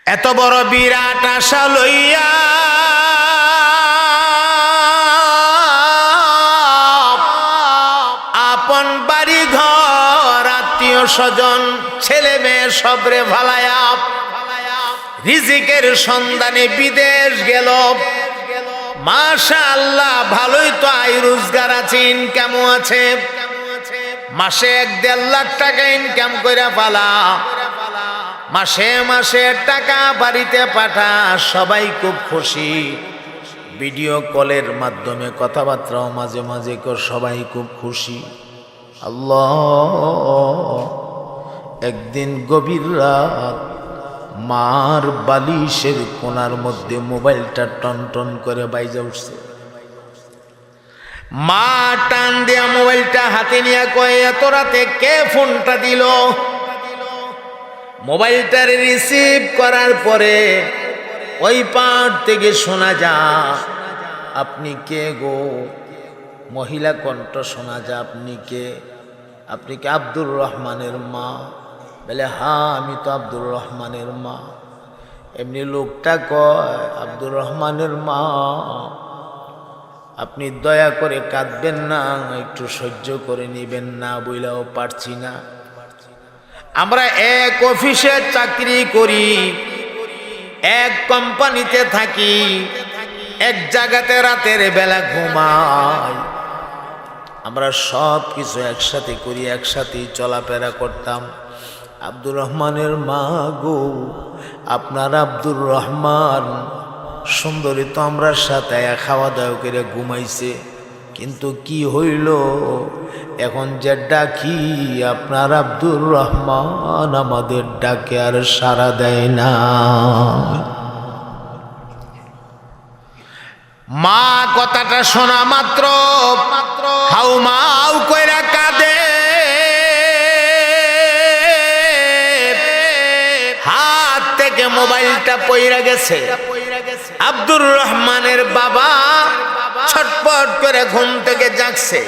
এত বড় বিরাট আশা লইয়া আপন বাড়ি ঘর আত্মীয় স্বজন ছেলে মেয়ে সবরে ভালায়া রিজিকের সন্ধানে বিদেশ গেল। মাশাআল্লাহ, ভালোই তো আয় রোজগার আছে, ইনকামও আছে। মাসে 1-1.5 লাখ টাকা ইনকাম কইরা পালা, মাসে মাসে টাকা বাড়িতে পাঠা, সবাই খুব খুশি। ভিডিও কলের মাধ্যমে কথাবার্তাও মাঝে মাঝে কর, সবাই খুব খুশি। আল্লাহ, একদিন গভীর রাত মার বালিশের কোণার মধ্যে মোবাইলটা টন টন করে বাইজা উঠছে। মা টান দিয়া মোবাইলটা হাতে নিয়ে কয়, এত রাতে কে ফোনটা দিল? মোবাইলটা রিসিভ করার পরে ওই পার থেকে শোনা যায়, আপনি কে গো? মহিলা কণ্ঠ শোনা যায়, আপনি কে? আপনি কি আব্দুর রহমানের মা? বলে হ্যাঁ, আমি তো আব্দুর রহমানের মা। এমনি লোকটা কয়, আব্দুর রহমানের মা, আপনি দয়া করে কাঁদবেন না, একটু সহ্য করে নিবেন না, বইলাও পারছি না। আমরা এক অফিসে চাকরি করি, এক কোম্পানিতে থাকি, এক জায়গাতে রাতের বেলা ঘুমাই। আমরা সব কিছু একসাথে করি, একসাথেই চলাফেরা করতাম। আব্দুর রহমানের মা গো, আপনার আব্দুর রহমান সুন্দরী তো আমরা সাথে খাওয়া দাওয়া করে ঘুমাইছে, কিন্তু কি হইল এখন যে ডাকি আপনার আব্দুর রহমান আমাদের ডাকে আর সাড়া দেয় না। মা কথাটা শোনা মাত্র হাউমাউ কইরা কাঁদে, হাত থেকে মোবাইলটা পইরা গেছে। আব্দুর রহমানের বাবা ছটপট করে ঘুম থেকে জাগছে।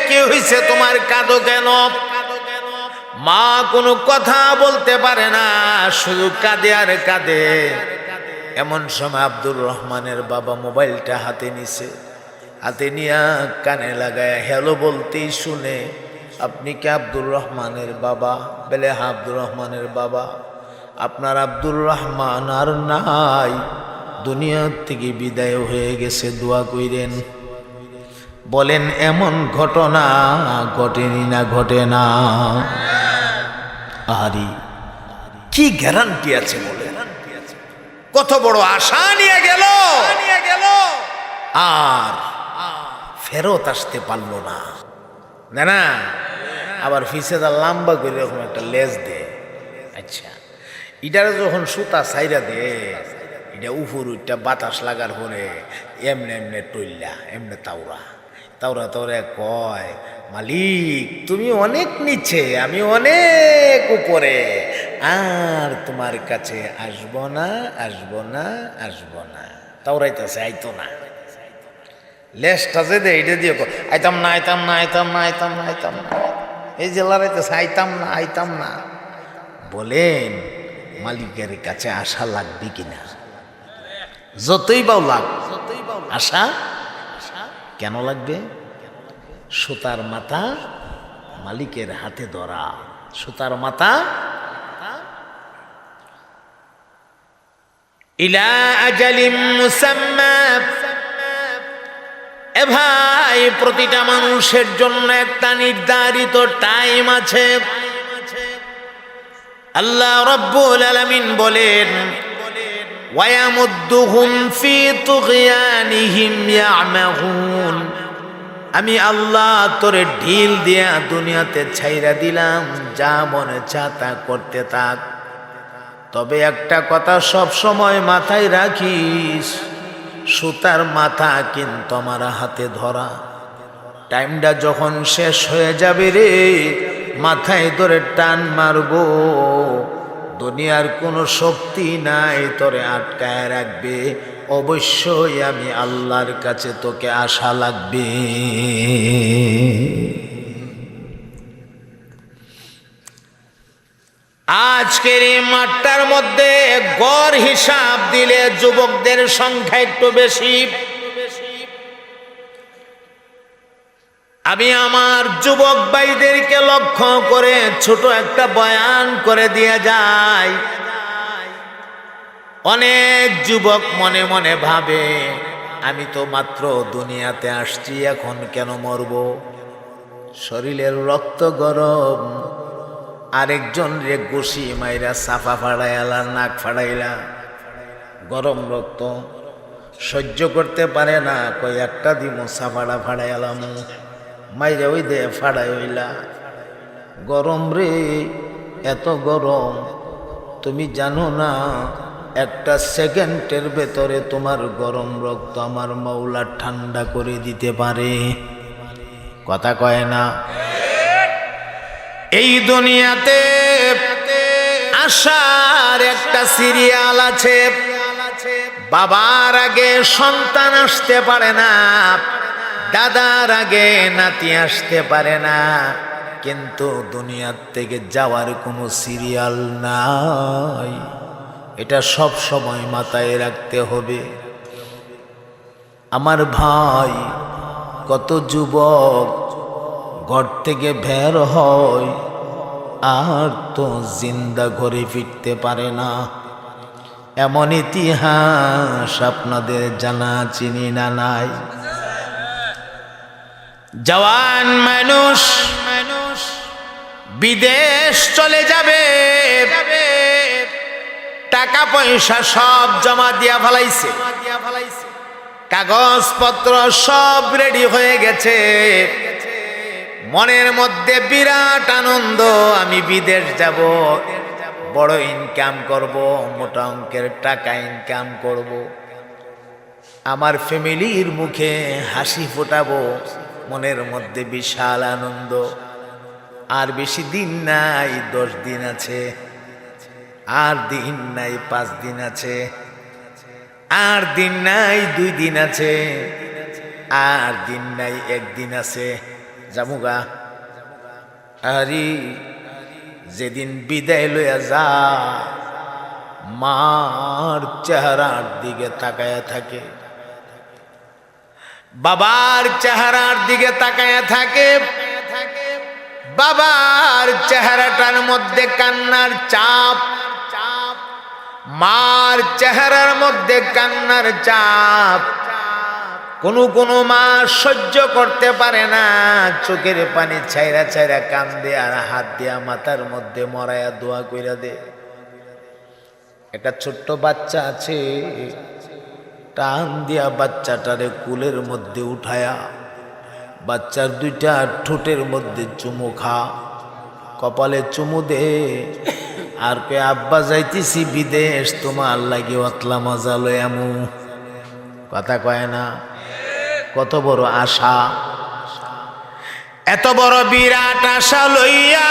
কি হইছে তোমার, কাঁদো কেন? মা কোনো কথা বলতে পারে না, শুধু কাঁদে আর কাঁদে। এমন সময় আব্দুর রহমানের বাবা মোবাইলটা হাতে নিছে, হাতে নিয়ে কানে লাগায় হ্যালো বলতেই শুনে, আপনি কি আব্দুর রহমানের বাবা? বলে হ্যাঁ আব্দুর রহমানের বাবা। আপনার আব্দুর রহমান আর নাই, দুনিয়ার থেকে বিদায় হয়ে গেছে, দোয়া কইরেন। বলেন এমন ঘটনা ঘটেনি না ঘটে না? আরে কি গ্যারান্টি আছে বলে? কত বড় আশা নিয়ে গেল, আর ফেরত আসতে পারলো না। না, আবার ফিসেদা লম্বা করে এরকম একটা লেজ দে। আচ্ছা, এটারে যখন সুতা সাইরা দে, এটা উপর উঠটা বাতাস লাগার পরে এমনে এমনে টইলা, এমনে তাওরা কয়, মালিক তুমি অনেক নিচে, আমি অনেক উপরে, আর তোমার কাছে আসবো না। তাওরাইতেছে, আইতো না। লেজটা যে দে, এটা দিয়ে আইতাম না। এই যে লড়াইতেছে, আইতাম না। বলেন মালিকের কাছে আশা লাগবে কিনা? যতই বাও লাগ, আশা কেন লাগবে? সুতার মাথা মালিকের হাতে ধরা, সুতার মাথা ইলা আজালিম মুসাম্মা। এ ভাই, প্রতিটা মানুষের জন্য একটা নির্ধারিত টাইম আছে। আল্লাহ রাব্বুল আলামিন বলেন, ওয়ায়ামুদ্দুহুম ফি তুগয়ানিহিম ইয়ামাহুন। আমি আল্লাহ তোরে ঢিল দিয়া দুনিয়াতে ছাইরা দিলাম, যা মনে চা তা করতে থাক। তবে একটা কথা সব সময় মাথায় রাখিস, সুতার মাথা কিন্তু আমার হাতে ধরা। টাইমটা যখন শেষ হয়ে যাবে রে, মাথায় ধরে টান মারবো, দুনিয়ার কোনো শক্তি নাই তোরে আটকায় রাখবে। অবশ্যই আমি আল্লাহর কাছে তোকে আশা লাগবে। আজ আজকের এই মাঠটার মধ্যে গড় হিসাব দিলে যুবকদের সংখ্যা একটু বেশি। আমি আমার যুবক ভাইদেরকে লক্ষ্য করে ছোট একটা বয়ান করে দিয়ে যাই। অনেক যুবক মনে মনে ভাবে, আমি তো মাত্র দুনিয়াতে আসছি, এখন কেন মরব? শরীরের রক্ত গরম, আরেকজন রে ঘুষি মাইরা সাফা ফাড়াইলা, নাক ফাড়াইলা, গরম রক্ত সহ্য করতে পারে না, কই একটা দিমু সাফাড়া ফাড়াইলাম, মাইরা ওই দে ফাড়াই হইলা। গরম রে, এত গরম, তুমি জানো না একটা সেকেন্ডের ভেতরে তোমার গরম রক্ত আমার মাওলা ঠান্ডা করে দিতে পারে। কথা কয় না? এই দুনিয়াতে আসার একটা সিরিয়াল আছে। বাবার আগে সন্তান আসতে পারে না, দাদার আগে নাতি আসতে পারে না, কিন্তু দুনিয়ার থেকে যাওয়ার কোনো সিরিয়াল নাই। এটা সব সময় মাথায় রাখতে হবে। আমার ভাই, কত যুবক ঘর থেকে বের হয় আর তো জিন্দা ঘরে ফিরতে পারে না। এমন ইতিহাস আপনাদের জানা চিনি না নাই? জওয়ান মানুষ বিদেশ চলে যাবে, টাকা পয়সা সব জমা দিয়া ফেলাইছে, কাগজপত্র সব রেডি হয়ে গেছে, মনের মধ্যে বিরাট আনন্দ, আমি বিদেশ যাব, বড় ইনকাম করব, মোটা অঙ্কের টাকা ইনকাম করব, আমার ফ্যামিলির মুখে হাসি ফোটাবো, মনের মধ্যে বিশাল আনন্দ। আর বেশি দিন নাই, 10 দিন আছে, আর দিন নাই 5 দিন আছে, আর দিন নাই 2 দিন আছে, আর দিন নাই 1 দিন আছে, জামুগা। আরে যেদিন বিদায় লইয়া যা, মার চেহারার দিকে তাকায়া থাকে, বাবার চেহারার দিকে তাকায়া থাকে, বাবার চেহারাটার মধ্যে কান্নার চাপ, মার চেহারার মধ্যে কান্নার চাপ। কোন মা সহ্য করতে পারে না, চোখের পানি ছাইরা ছাইরা কান্দে, আর হাত দিয়া মাথার মধ্যে মরাইয়া দোয়া কইরা দে। একটা ছোট্ট বাচ্চা আছে, টান দিয়া বাচ্চাটারে কুলের মধ্যে উঠায়া বাচ্চার 2টা ঠোঁটের মধ্যে চুমু খা, কপালে চুমু দে, আর কে আব্বা যাইতেছি বিদেশ, তোমার লাগে অতলা মজা লয়ামু। কথা কয় না? কত বড় আশা, এত বড় বিরাট আশা লইয়া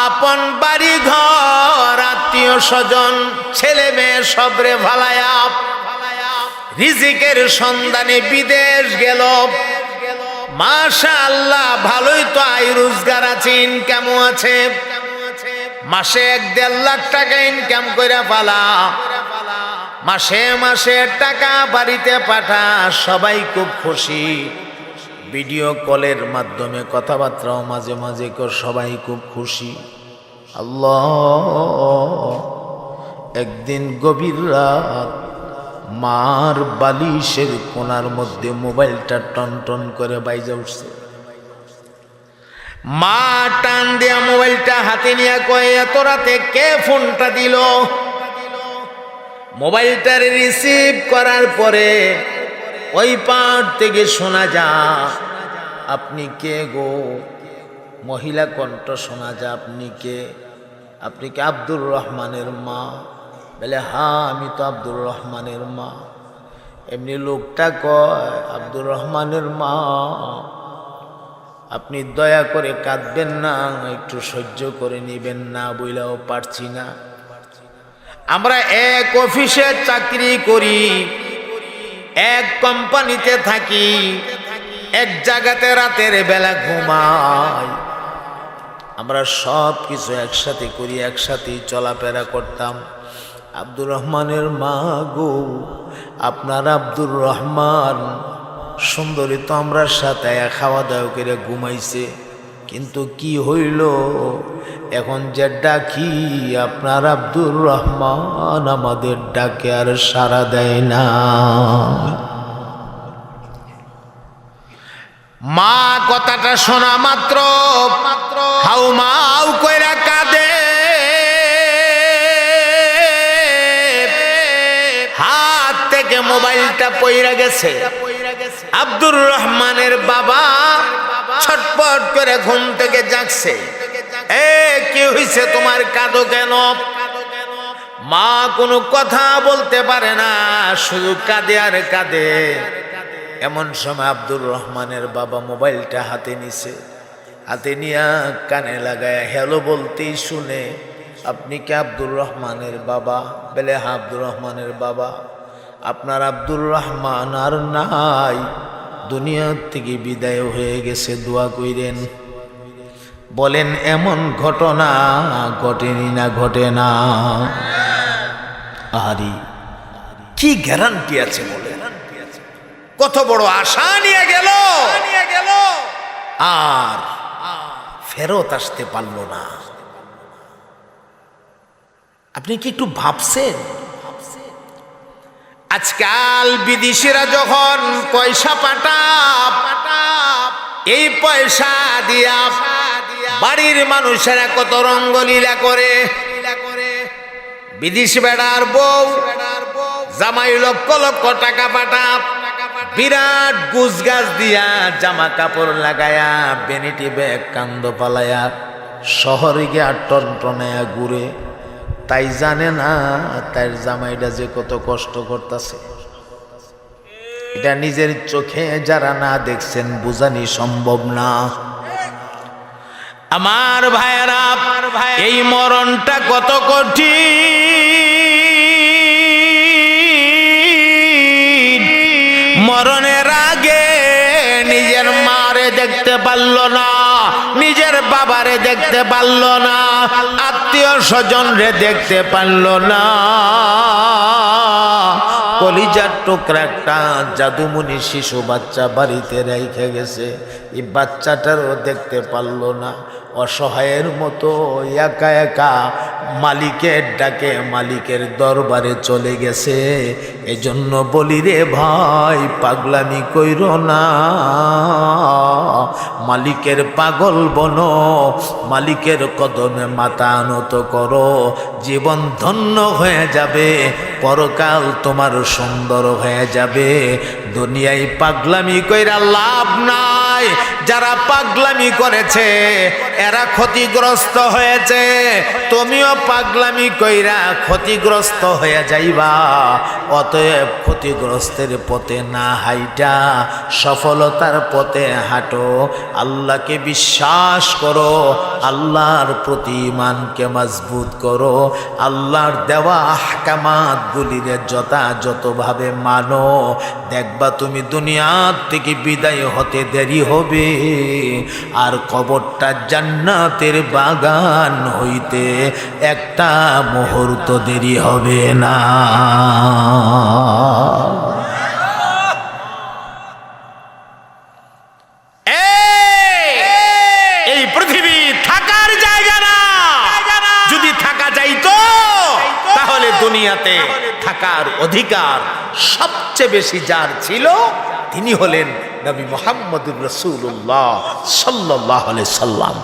আপন বাড়ি ঘর, আত্মীয় স্বজন, ছেলে মেয়ে সবরে ভালায়া রিজিকের সন্ধানে বিদেশ গেল। মাশাআল্লাহ, ভালোই তো আয় রোজগার আছে, ইনকামও আছে, মাসে 1-1.5 লাখ টাকা ইনকাম করে পালা, মাসে মাসে টাকা বাড়িতে পাঠা, সবাই খুব খুশি। ভিডিও কলের মাধ্যমে কথাবার্তাও মাঝে মাঝে কর, সবাই খুব খুশি। আল্লাহ, একদিন গভীর রাত, মার বালিশের কোনার মধ্যে মোবাইলটা টন টন করে বাইজা উঠছে। মা টান দিয়া মোবাইলটা হাতে নিয়ে কয়, এত রাতে কে ফোনটা দিল? মোবাইলটা রিসিভ করার পরে ওই পার থেকে শোনা যা, আপনি কে গো? মহিলা কণ্ঠ শোনা যা, আপনি কে? আপনি কি আব্দুর রহমানের মা? বলে হ্যাঁ, আমি তো আব্দুর রহমানের মা। এমনি লোকটা কয়, আব্দুর রহমানের মা, আপনি দয়া করে কাঁদবেন না, একটু সহ্য করে নিবেন না, বইলাও পারছি না। আমরা এক অফিসে চাকরি করি, এক কোম্পানিতে থাকি, এক জায়গাতে রাতের বেলা ঘুমাই। আমরা সব কিছু একসাথে করি, একসাথেই চলাফেরা করতাম। আব্দুর রহমানের মা গো, আপনার আব্দুর রহমান সুন্দরী তো আমরা সাথে খাওয়া দাওয়া করে ঘুমাইছে, কিন্তু কি হইল এখন যে ডাকি আপনার আব্দুর রহমান আমাদের ডাকে আর সাড়া দেয় না। মা কথাটা শোনা মাত্র হাউমাউ কইরা কাঁদে, হাত থেকে মোবাইলটা পইরা গেছে। আব্দুর রহমানের বাবা ছটপট করে ঘুম থেকে জাগছে। কি হইছে তোমার, কাঁদো কেন? মা কোনো কথা বলতে পারে না, শুধু কাঁদে আর কাঁদে। এমন সময় আব্দুর রহমানের বাবা মোবাইলটা হাতে নিছে, হাতে নিয়ে কানে লাগায় হ্যালো বলতেই শুনে, আপনি কি আব্দুর রহমানের বাবা? বলে হ্যাঁ আব্দুর রহমানের বাবা। আপনার আব্দুর রহমান আর নাই, দুনিয়ার থেকে বিদায় হয়ে গেছে, দোয়া কইরেন। বলেন এমন ঘটনা ঘটেনি না ঘটে না? আরে কি গ্যারান্টি আছে বলেন? কত বড় আশা নিয়ে গেল, আর ফেরত আসতে পারল না। আপনি কি একটু ভাবছেন? আজকাল বিদেশিরা যখন পয়সা পাঠায়, এই পয়সা দিয়া বাড়ির মানুষেরা কত রঙ্গলীলা করে। বিদেশি বেড়ার বউ জামাই লক্ষ লক্ষ টাকা পাঠায়, বিরাট গুজগাছ দিয়া জামা কাপড় লাগায়া বেনিটি ব্যাগ কান্দ পালায়া শহরে গিয়া টনটনায়া ঘুরে। তাই জানে না তার জামাইটা যে কত কষ্ট করতেছে। এটা নিজের চোখে যারা না দেখছেন বুঝানি সম্ভব না। আমার ভাইয়েরা, এই মরণটা কত কঠিন। মরণের আগে নিজের মারে দেখতে পারল না, নিজের বাবারে দেখতে পারল না, আত্মীয় স্বজনরে দেখতে পারল না। কলিজার টুকরা একটা জাদুমণি শিশু বাচ্চা বাড়িতে রেখে গেছে, এই বাচ্চাটারও দেখতে পারল না। অসহায়ের মতো একা একা মালিকের ডাকে মালিকের দরবারে চলে গেছে। এজন্য বলি রে ভাই, পাগলামি কইরো না, মালিকের পাগল বনো, মালিকের কদমে মাথা নত করো। জীবন ধন্য হয়ে যাবে, পরকাল তোমার সুন্দর হয়ে যাবে। দুনিয়ায় পাগলামি কইরা লাভ নাই। যারা পাগলামি করেছে এরা ক্ষতিগ্রস্ত হয়েছে, তুমিও পাগলামি কইরা ক্ষতিগ্রস্ত হয়ে যাইবা। অতএব ক্ষতিগ্রস্তের পথে না হাইটা সফলতার পথে হাঁটো। আল্লাহকে বিশ্বাস করো, আল্লাহর প্রতি ঈমানকে মজবুত করো, আল্লাহর দেওয়া আহকামাত গুলিরে যথাযথভাবে মানো। দেখবা তুমি দুনিয়ার থেকে বিদায় হতে দেরি হবে, আর কবরটা জান্নাতের বাগান হইতে একটা মুহূর্ত দেরি হবে না। এই পৃথিবী থাকার জায়গা না। যদি থাকা যাইতো তাহলে দুনিয়াতে থাকার অধিকার সবচেয়ে বেশি যার ছিল তিনি হলেন নবী মুহাম্মদুর রাসূলুল্লাহ সাল্লাল্লাহু আলাইহি সাল্লাম।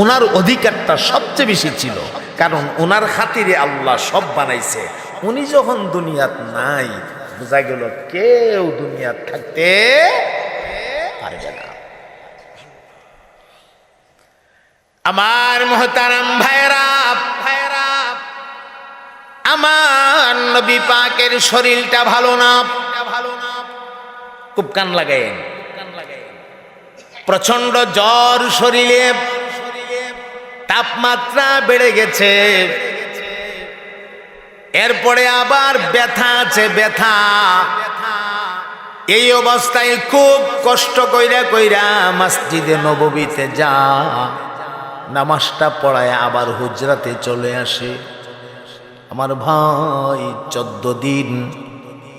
ওনার অধিকারটা সবচেয়ে বেশি ছিল, কারণ ওনার খাতিরে আল্লাহ সব বানাইছে। উনি যখন দুনিয়াত নাই, বোঝা গেল কেউ দুনিয়াত থাকতে পারবে না। আমার মুহতারাম ভাইরা, আমার নবী পাকের শরীরটা ভালো না, খুব কান লাগায়েন। প্রচন্ড জ্বর শরীরে, তাপমাত্রা বেড়ে গেছে। এরপরে আবার ব্যথা আছে, ব্যথা এই অবস্থায় খুব কষ্ট কইরা কইরা মসজিদে নববীতে যা নামাজটা পড়ায় আবার হুজরাতে চলে আসে। আমার ভাই 14 দিন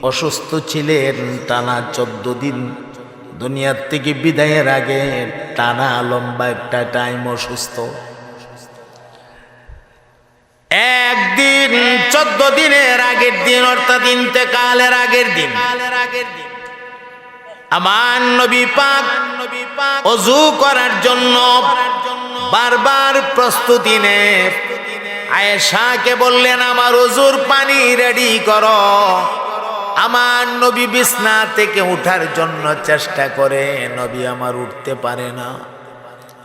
অসুস্থ ছিলেন, টানা 14 দিন দুনিয়ার থেকে বিদায়ের আগে টানা লম্বা একটা টাইম অসুস্থ। একদিন 14 দিনের আগের দিন অর্থাৎ ইন্তেকালের আগের দিন আমার নবী পাক ওযু করার জন্য বারবার প্রস্তুতি নেন। আয়েশাকে বললেন আমার ওযুর পানি রেডি করো। আমার নবী বিছনা থেকে উঠার জন্য চেষ্টা করে, নবী আমার উঠতে পারে না।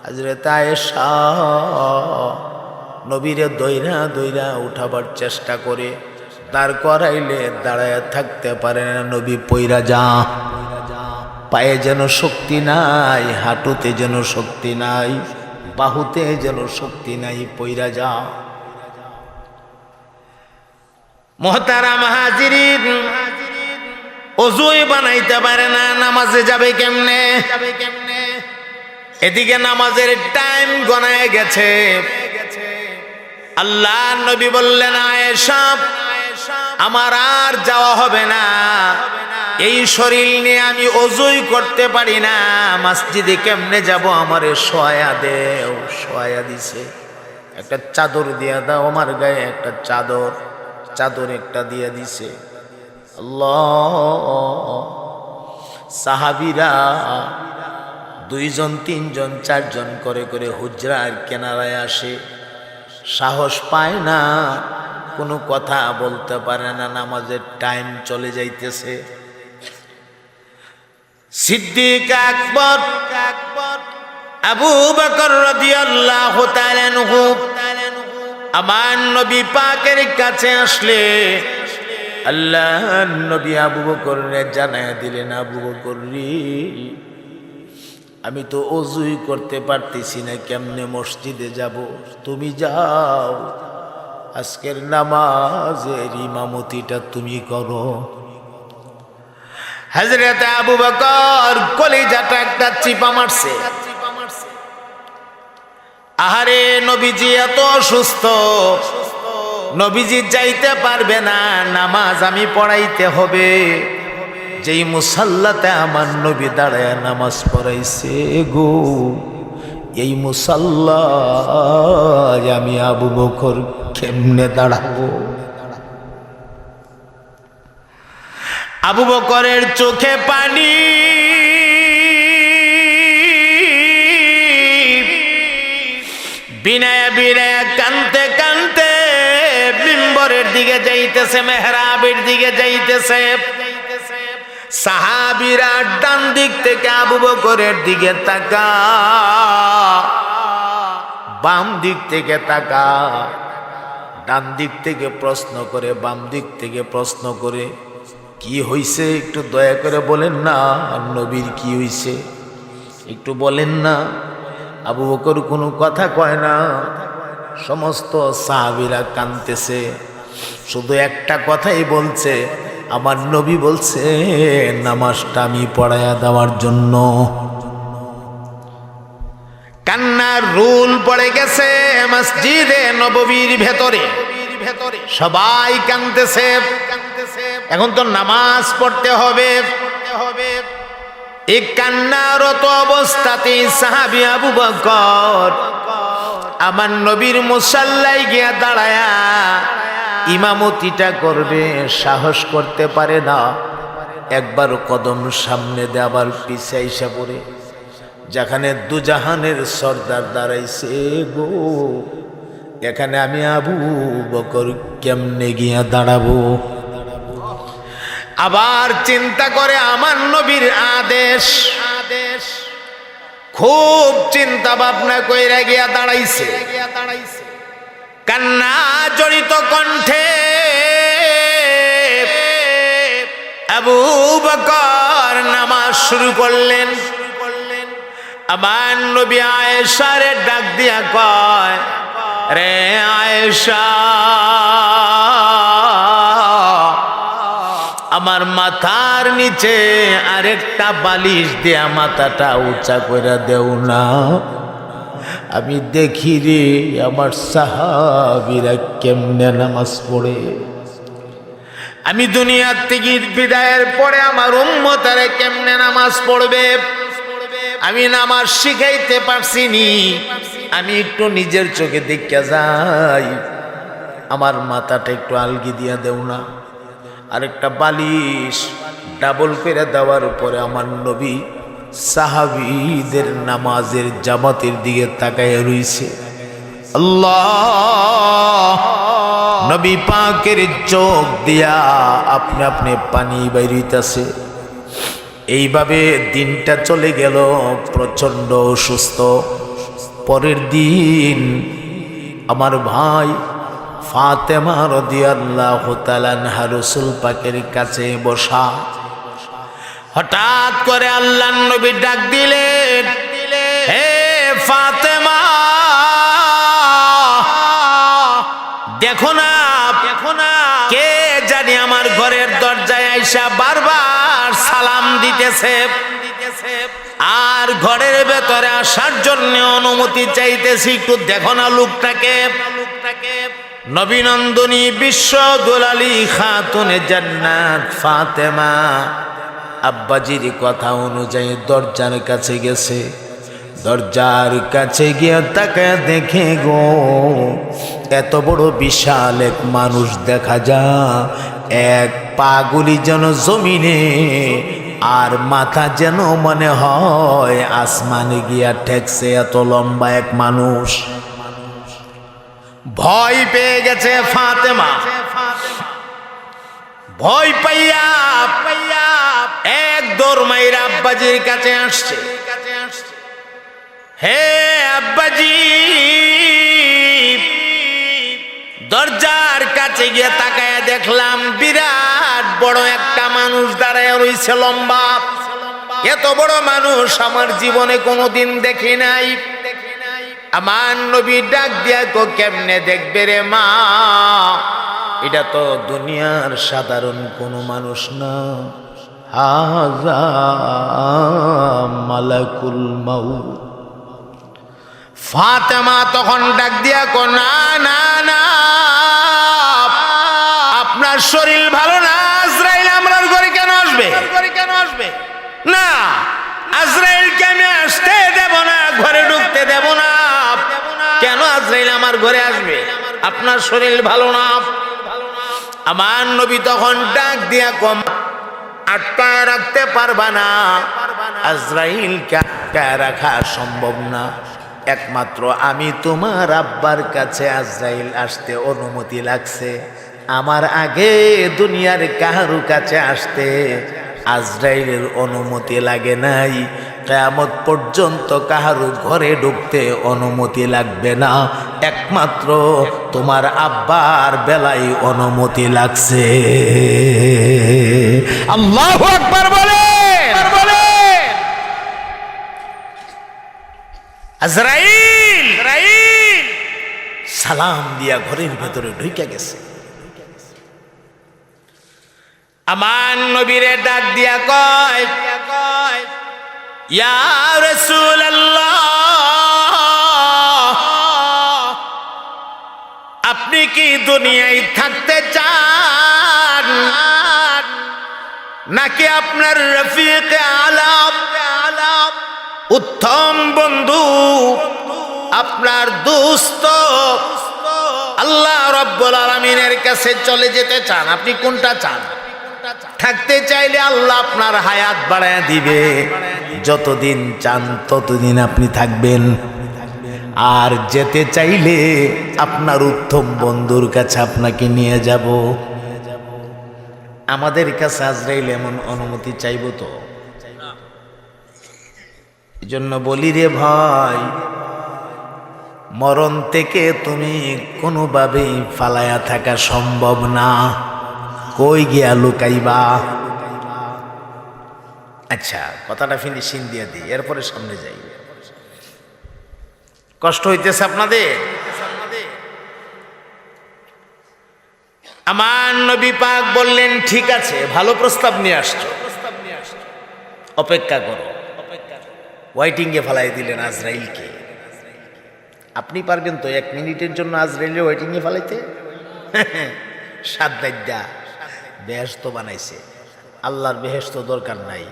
হযরত আয়েশা নবীরে দইরা দইরা উঠাবার চেষ্টা করে, দাঁড় করাইলে দাঁড়ায় থাকতে পারে না। নবী পইরা যা, পায়ে যেন শক্তি নাই, হাঁটুতে যেন শক্তি নাই, বাহুতে যেন শক্তি নাই, পইরা যা। মুহতারাম হাজিরিন, ওযুই বানাইতে পারে না, নামাজে যাবে কেমনে? এদিকে নামাজের টাইম গণায় গেছে। আল্লাহ নবী বললেন আয়েশা আমার আর যাওয়া হবে না, এই শরীর নিয়ে আমি ওযুই করতে পারি না, মসজিদে কেমনে যাব? আমারে শোয়া দেও। শোয়া দিছে। একটা চাদর দিয়া দাও আমার গায়ে, একটা চাদর একটা দিয়ে দিছে। আল্লাহ, সাহাবীরা 2 জন 3 জন 4 জন করে করে হুজরার কিনারায় আসে। সাহস পায় না, কোনো কথা বলতে পারে না, নামাজের টাইম চলে যাইতেছে। সিদ্দিক আকবর আবু বকর রাদিয়াল্লাহু তাআলা আনহু আমার নবী পাকের কাছে আসলে আল্লাহ নবী আবু বকরকে জানায় দিলেন, আবু বকর রে, আমি তো ওযুই করতে পারতেছি না, কেমনে মসজিদে যাব? তুমি যাও, আজকের নামাজের ইমামতিটা তুমি করো। হযরত আবু বকর কলিজাটা একটা চিপা মারছে। আহারে, নবীজি এত অসুস্থ, নবীজি যাইতে পারবে না, নামাজ আমি পড়াইতে হবে। যেই মুসাল্লাতে আমার নবী দাঁড়ায় নামাজ পড়াইছে গো, এই মুসাল্লায় আমি আবু বকর কেমনে দাঁড়াবো? আবু বকরের চোখে পানি, বিনয় বিনয় কানতে কানতে মিম্বরের দিকে যাইতেছে, মেহরাবের দিকে যাইতেছে। সাহাবীরা ডান দিক থেকে আবু বকরের দিকে তাকা, বাম দিক থেকে তাকা, ডান দিক থেকে প্রশ্ন করে, বাম দিক থেকে প্রশ্ন করে। কি হইছে একটু দয়া করে বলেন না, নবীর কি হইছে একটু বলেন না। আবু বকর কোনো কথা কয় না। সমস্ত সাহাবীরা কাঁদতেছে, শুধু একটা কথাই বলছে, আমার নবী বলছে নামাজটা আমি পড়ায়া দেওয়ার জন্য। কান্নার রুল পড়ে গেছে মসজিদে নববীর ভেতরে, সবাই কাঁদতেছে। এখন তো নামাজ পড়তে হবে। এই কান্নারত অবস্থাতে সাহাবী আবু বকর আমার নবীর মুসাল্লায় গিয়া দাঁড়ায়া ইমামতিটা করবে, সাহস করতে পারে না। একবার কদম সামনে দিয়ে আবার পিছে আইসা পড়ে, যেখানে দুজাহানের সর্দার দাঁড়াইছে গো, এখানে আমি আবু বকর কেমনে গিয়া দাঁড়াবো? আবার চিন্তা করে আমার নবীর আদেশ, খুব চিন্তা ভাবনা কইরা গিয়া দাঁড়াইছে। কান্না জড়িত কণ্ঠে আবু বকর নামাজ শুরু করলেন। আমার নবী আয়েশারে ডাক দিয়া কয়, রে আয়েশা, আমার মাথার নিচে আরেকটা বালিশ দিয়া মাথাটা উঁচা করে দেও না। আমি দেখি রে আমার সাহাবীরা কেমনে নামাজ পড়ে। আমি দুনিয়ার থেকে বিদায়ের পরে আমার উম্মতারে কেমনে নামাজ পড়বে। আমি নামাজ শিখাইতে পারছি নি, আমি একটু নিজের চোখে দেখে যাই। আমার মাথাটা একটু আলগি দিয়া দেও না। আরেকটা বালিশ ডাবল করে দেওয়ার উপরে আমার নবী সাহাবীদের নামাজের জামাতের দিকে তাকায় রইছে। আল্লাহ, নবী পাকের চোখ দিয়া আপনি আপনি পানি বাইরিতেছে। এইভাবে দিনটা চলে গেল, প্রচন্ড অসুস্থ। পরের দিন আমার ভাই ফাতেমা রাদিয়াল্লাহু তাআলা আনহা রাসূল পাকের কাছে বসা। হঠাৎ করে আল্লাহর নবী ডাক দিলেন, হে ফাতেমা, দেখো না কে জানি আমার ঘরের দরজায় আইসা বারবার সালাম দিতেছে, আর ঘরের ভেতরে আসার জন্য অনুমতি চাইতেছি। একটু দেখো না লোকটাকে। নবীনন্দনী বিশ্ব দুলালী খাতুনে জান্নাত ফাতেমা আব্বাজির কথা অনুযায়ী দরজার কাছে গেছে। দরজার কাছে গিয়ে তাকায় দেখে গো, এত বড় বিশাল এক মানুষ দেখা যায়, এক পাগুলি যেন জমিনে আর মাথা যেন মনে হয় আসমানে গিয়া ঠেকছে। এত লম্বা এক মানুষ। ভয় পেয়ে গেছে ফাতেমা। ভয় পাইয়া এক দৌড় মাইরা আব্বাজির কাছে আসছে। হে আব্বাজি, দরজার কাছে গিয়ে তাকায় দেখলাম বিরাট বড় একটা মানুষ দাঁড়ায় রইছে, লম্বা। এত বড় মানুষ আমার জীবনে কোনোদিন দেখি নাই। আমার নবী ডাক দিয়া কো, কেমনে দেখবে রে মা, এটা তো দুনিয়ার সাধারণ কোনো মানুষ না, হাযা মালাকুল মাউত। ফাতেমা তখন ডাক দিয়া কো, না না না, আপনার শরীর ভালো না, আজরাইল আমার ঘরে কেন আসবে? না, আজরাইলকে আমি আসতে দেব না, ঘরে ঢুকতে দেব না। কেন আজরাইল আমার ঘরে আসবে? আপনার শরীর ভালো না। আমার নবী তখন ডাক দিয়া কম, আটকায় রাখতে পারবা না, আজরাইলকে আটকায় রাখা সম্ভব না। একমাত্র আমি তোমার আব্বার কাছে আজরাইল আসতে অনুমতি লাগছে, আমার আগে দুনিয়ার কারো কাছে আসতে আজরাইলের অনুমতি লাগে নাই। কিয়ামত পর্যন্ত কারো ঘরে ঢুকতে অনুমতি লাগবে না, একমাত্র তোমার আব্বার বেলায় অনুমতি লাগছে। আল্লাহু আকবার বলে। আজরাইল সালাম দিয়া ঘরের ভেতরে ঢুকে গেছে। আমার নবীরে ডাক দিয়া কয়, ইয়া রাসূলুল্লাহ, আপনি কি দুনিয়ায় থাকতে চান নাকি আপনার রফিক আলা, উত্তম বন্ধু, আপনার দোস্ত আল্লাহ রাব্বুল আলামিনের কাছে চলে যেতে চান? আপনি কোনটা চান? থাকতে চাইলে আল্লাহ আপনার হায়াত বাড়ায় দিবে, যতদিন চান ততদিন আপনি থাকবেন। আর যেতে চাইলে আপনার উত্তম বন্ধুর কাছে আপনাকে নিয়ে যাব। আমাদের কাছে আজরাইল এমন অনুমতি চাইব তো? এই জন্য বলি রে ভাই, মরণ থেকে তুমি কোনোভাবেই ফালায়া থাকা সম্ভব না। কই গিয়া লুকাইবা? আচ্ছা, কথাটা ফিনিশিং দিয়ে দিই, এরপরে সামনে যাই। কষ্ট হইতেছে আপনাদের? আমার নবী পাক বললেন, ঠিক আছে, ভালো প্রস্তাব নিয়ে আসছো, অপেক্ষা করো। ওয়েটিংয়ে ফেলাই দিলেন আজরাইলকে। আপনি পারবেন তো 1 মিনিটের জন্য আজরাইলের ওয়েটিংয়ে ফেলাইতে? সাদ্দাইদা বেহেশত বানাইছে। আল্লাহর বেহেশত দরকার নাই,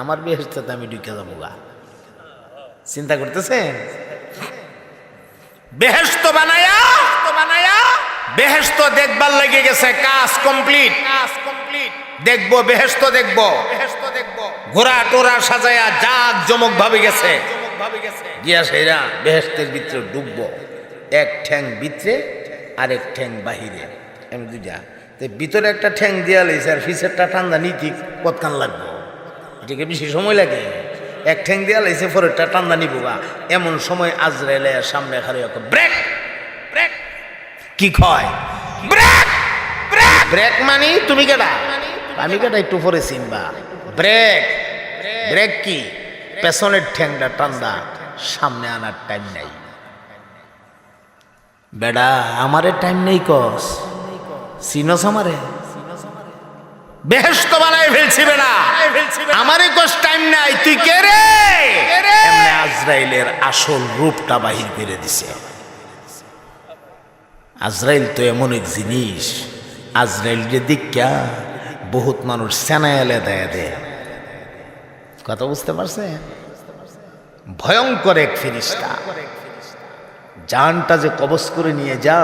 আমার বেহেশতে আমি ঢুকে যাবো গা। চিন্তা করতেছেন? বেহেশত বানায়া বেহেশত দেখবার লেগে গেছে, কাজ কমপ্লিট। দেখবো বেহেশত, দেখবো ঘোড়া টোরা সাজায়া জাক জমক ভাবে গেছে, গিয়া সেরা বেহেশতের ভিতরে ডুববো। 1 ঠ্যাং ভিতরে আর 1 ঠ্যাং বাহিরে, আমি দুইটা। ভিতরে একটা ঠ্যাং দিয়া লইছে আর ফিসেরটা ঠান্ডা নীতি কতক্ষণ লাগবো? এটাকে বেশি সময় লাগে? 1 ঠ্যাং দিয়া লাইছে, পরেরটা ঠান্ডা নিবগা। এমন সময় আজরাইল সামনে খালি ব্রেক ব্রেক। কি কয়? ব্রেক ব্রেক ব্রেক মানে তুমি কেডা? আমি কেডা একটু পরে চিনবা। ব্রেক ব্রেক কি? পেছনের ঠ্যাংটা ঠান্ডা, সামনে আনার টাইম নাই। বেডা আমারে টাইম নেই কস, চিনস আমারে? বেহেশত বানাই ফেলছি বেড়া, আমারই কস টাইম নাই, তুই কে রে? এমনি আজরাইলের আসল রূপটা বাহির করে দিছে। আজরাইল তো এমন এক জিনিস, আজরাইল যে দিকা বহুত মানুষ সেনায়ালে দেয় দেয়। কথা বুঝতে পারছেন? ভয়ঙ্কর এক ফেরেশতা, জানটা যে কবজ করে নিয়ে যা,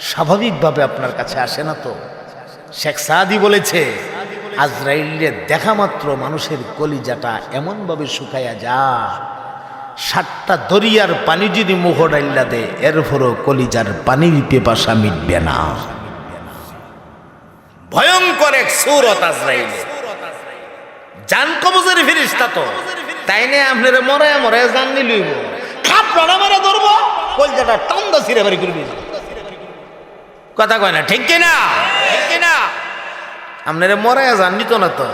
স্বাভাবিকভাবে আপনার কাছে আসে না তো। শেখ সাদি বলেছে, আজরাইলের দেখা মাত্র মানুষের কলিজাটা এমনভাবে শুকাইয়া যা, 7টা দরিয়ার পানি যদি মুখ ডাইল্লা দে, এরপরও কলিজার পানির পিপাসা মিটবে না। ভয়ঙ্কর এক সূরত আজরাইলের, জান কবজের ফেরেশতা তো। তাই না আপনারা মরায় মরায় জান নিলইব, খাপড়া মারা ধরবো, কলিজাটা টান্দা ছিঁড়ে বাড়ি করবি। কথা কয় না, ঠিক কিনা? ঠিক কিনা? আপনারা মরায় জান নিত না তো।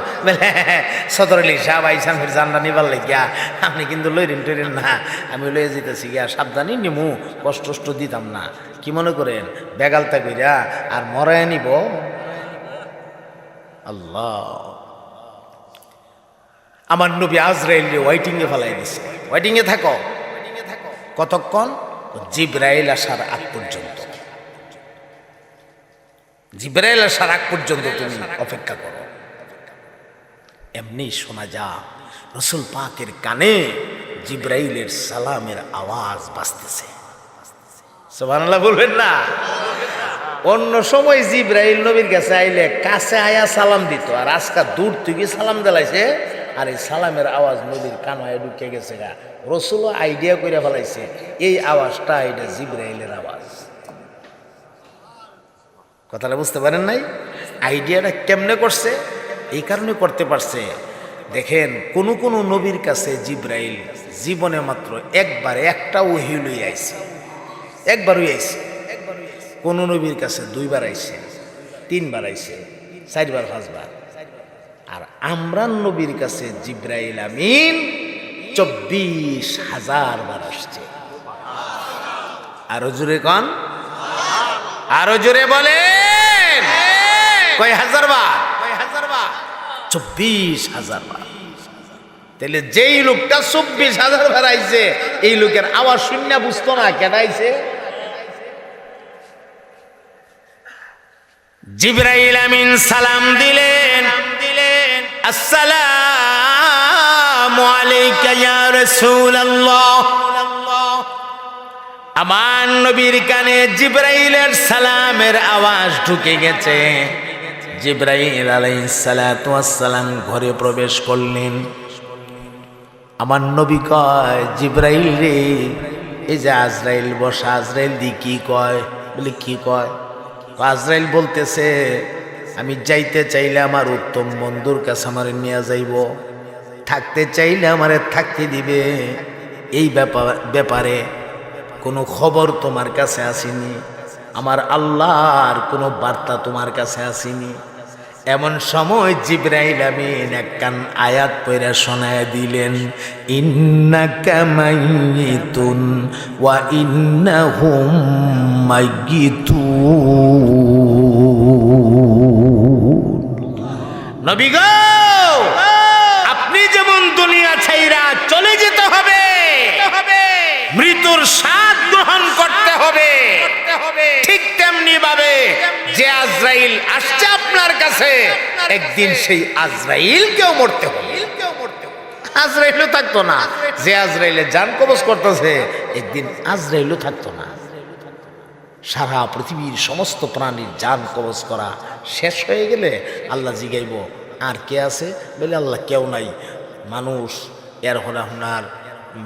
সদর আলী সাহেব আইসান ফির জানটা নিবার লাগিয়া, আপনি কিন্তু লইরেন টইরেন না, আমি লইয়ে যেতেছি গিয়া, সাবধানই নিমু, কষ্ট দিতাম না। কি মনে করেন বেগালতা কইরা আর মরায় নিব? আল্লাহ। আমার নবী আজরাইল ওয়েটিংয়ে ফেলাই দিছে। ওয়েটিংয়ে থাকো। কতক্ষণ? জিবরাইল আসার আগ পর্যন্ত। জিবরাইল আসার আগ পর্যন্ত তুমি অপেক্ষা করো। এমনি শোনা যা রাসূল পাকের কানে জিবরাইলের সালামের আওয়াজ বাজতেছে। সুবহানাল্লাহ বলবেন না? অন্য সময় জিবরাইল নবীর কাছে আইলে কাছে আয়া সালাম দিত, আর আজকে দূর থেকে সালাম দিলাইছে, আর এই সালামের আওয়াজ নবীর কানে ঢুকে গেছে গা। রাসূলও আইডিয়া করে ফেলাইছে এই আওয়াজটা এটা জিবরাইলের আওয়াজ। কথাটা বুঝতে পারেন নাই? আইডিয়াটা কেমনে করছে? এই কারণে করতে পারছে, দেখেন কোন নবীর কাছে জিবরাইল জীবনে মাত্র একবার একটা ওহী লই আইছে, একবারই আইছে। কোন নবীর কাছে 2বার আইছে, 3বার আইছে, 4বার 5বার। আর আমরান নবীর কাছে জিবরাইল আমিন 24,000 বার আসছে। আরো জোরে কন, আরো জোরে বলেন, কয় হাজার বার? 24,000 বার। তাহলে যেই লোকটা 24,000 বার আইছে, এই লোকের আওয়াজ শূন্য বুঝতো না কেন আইছে? জিবরাইল আমিন সালাম দিলেন, আসসালামু আলাইকা ইয়া রাসূলুল্লাহ। আমার নবীর কানে জিবরাইলের সালামের আওয়াজ ঢুকে গেছে। জিবরাইল আলাইহিস সালাতু ওয়াস সালাম ঘরে প্রবেশ করলেন। আমার নবী কয়, জিবরাইল রে, এই যে আজরাইল বসা, আজরাইল দি কি কয়? বলে কি কয়? আজরাইল বলতেছে, আমি যাইতে চাইলে আমার উত্তম বন্ধুর কাছে আমার নিয়ে যাইব, থাকতে চাইলে আমারে থাকতে দিবে। এই ব্যাপারে কোনো খবর তোমার কাছে আসেনি, আমার আল্লাহর কোনো বার্তা তোমার কাছে আসেনি। এমন সময় জিবরাইল আমিন একখান আয়াত পড়ে শোনায় দিলেন, ইন্নাকা মাইয়িতুন ওয়া ইন্নাহুম মাইয়িতুন। নবী গো, আপনি যেমন দুনিয়া ছাইরা চলে যেতে হবে, মৃত্যুর স্বাদ গ্রহণ করতে হবে, ঠিক তেমনি ভাবে যে আজরাইল আসছে আপনার কাছে, একদিন সেই আজরাইলকেও মরতে হবে। আজরাইলও থাকতো না, যে আজরাইলে জান কবজ করতেছে একদিন আজরাইলও থাকতো না। সারা পৃথিবীর সমস্ত প্রাণীর জান কবজ করা শেষ হয়ে গেলে আল্লাহ জিগাইব আর কে আছে? বলে আল্লাহ কেউ নাই। মানুষ এর হলে আপনার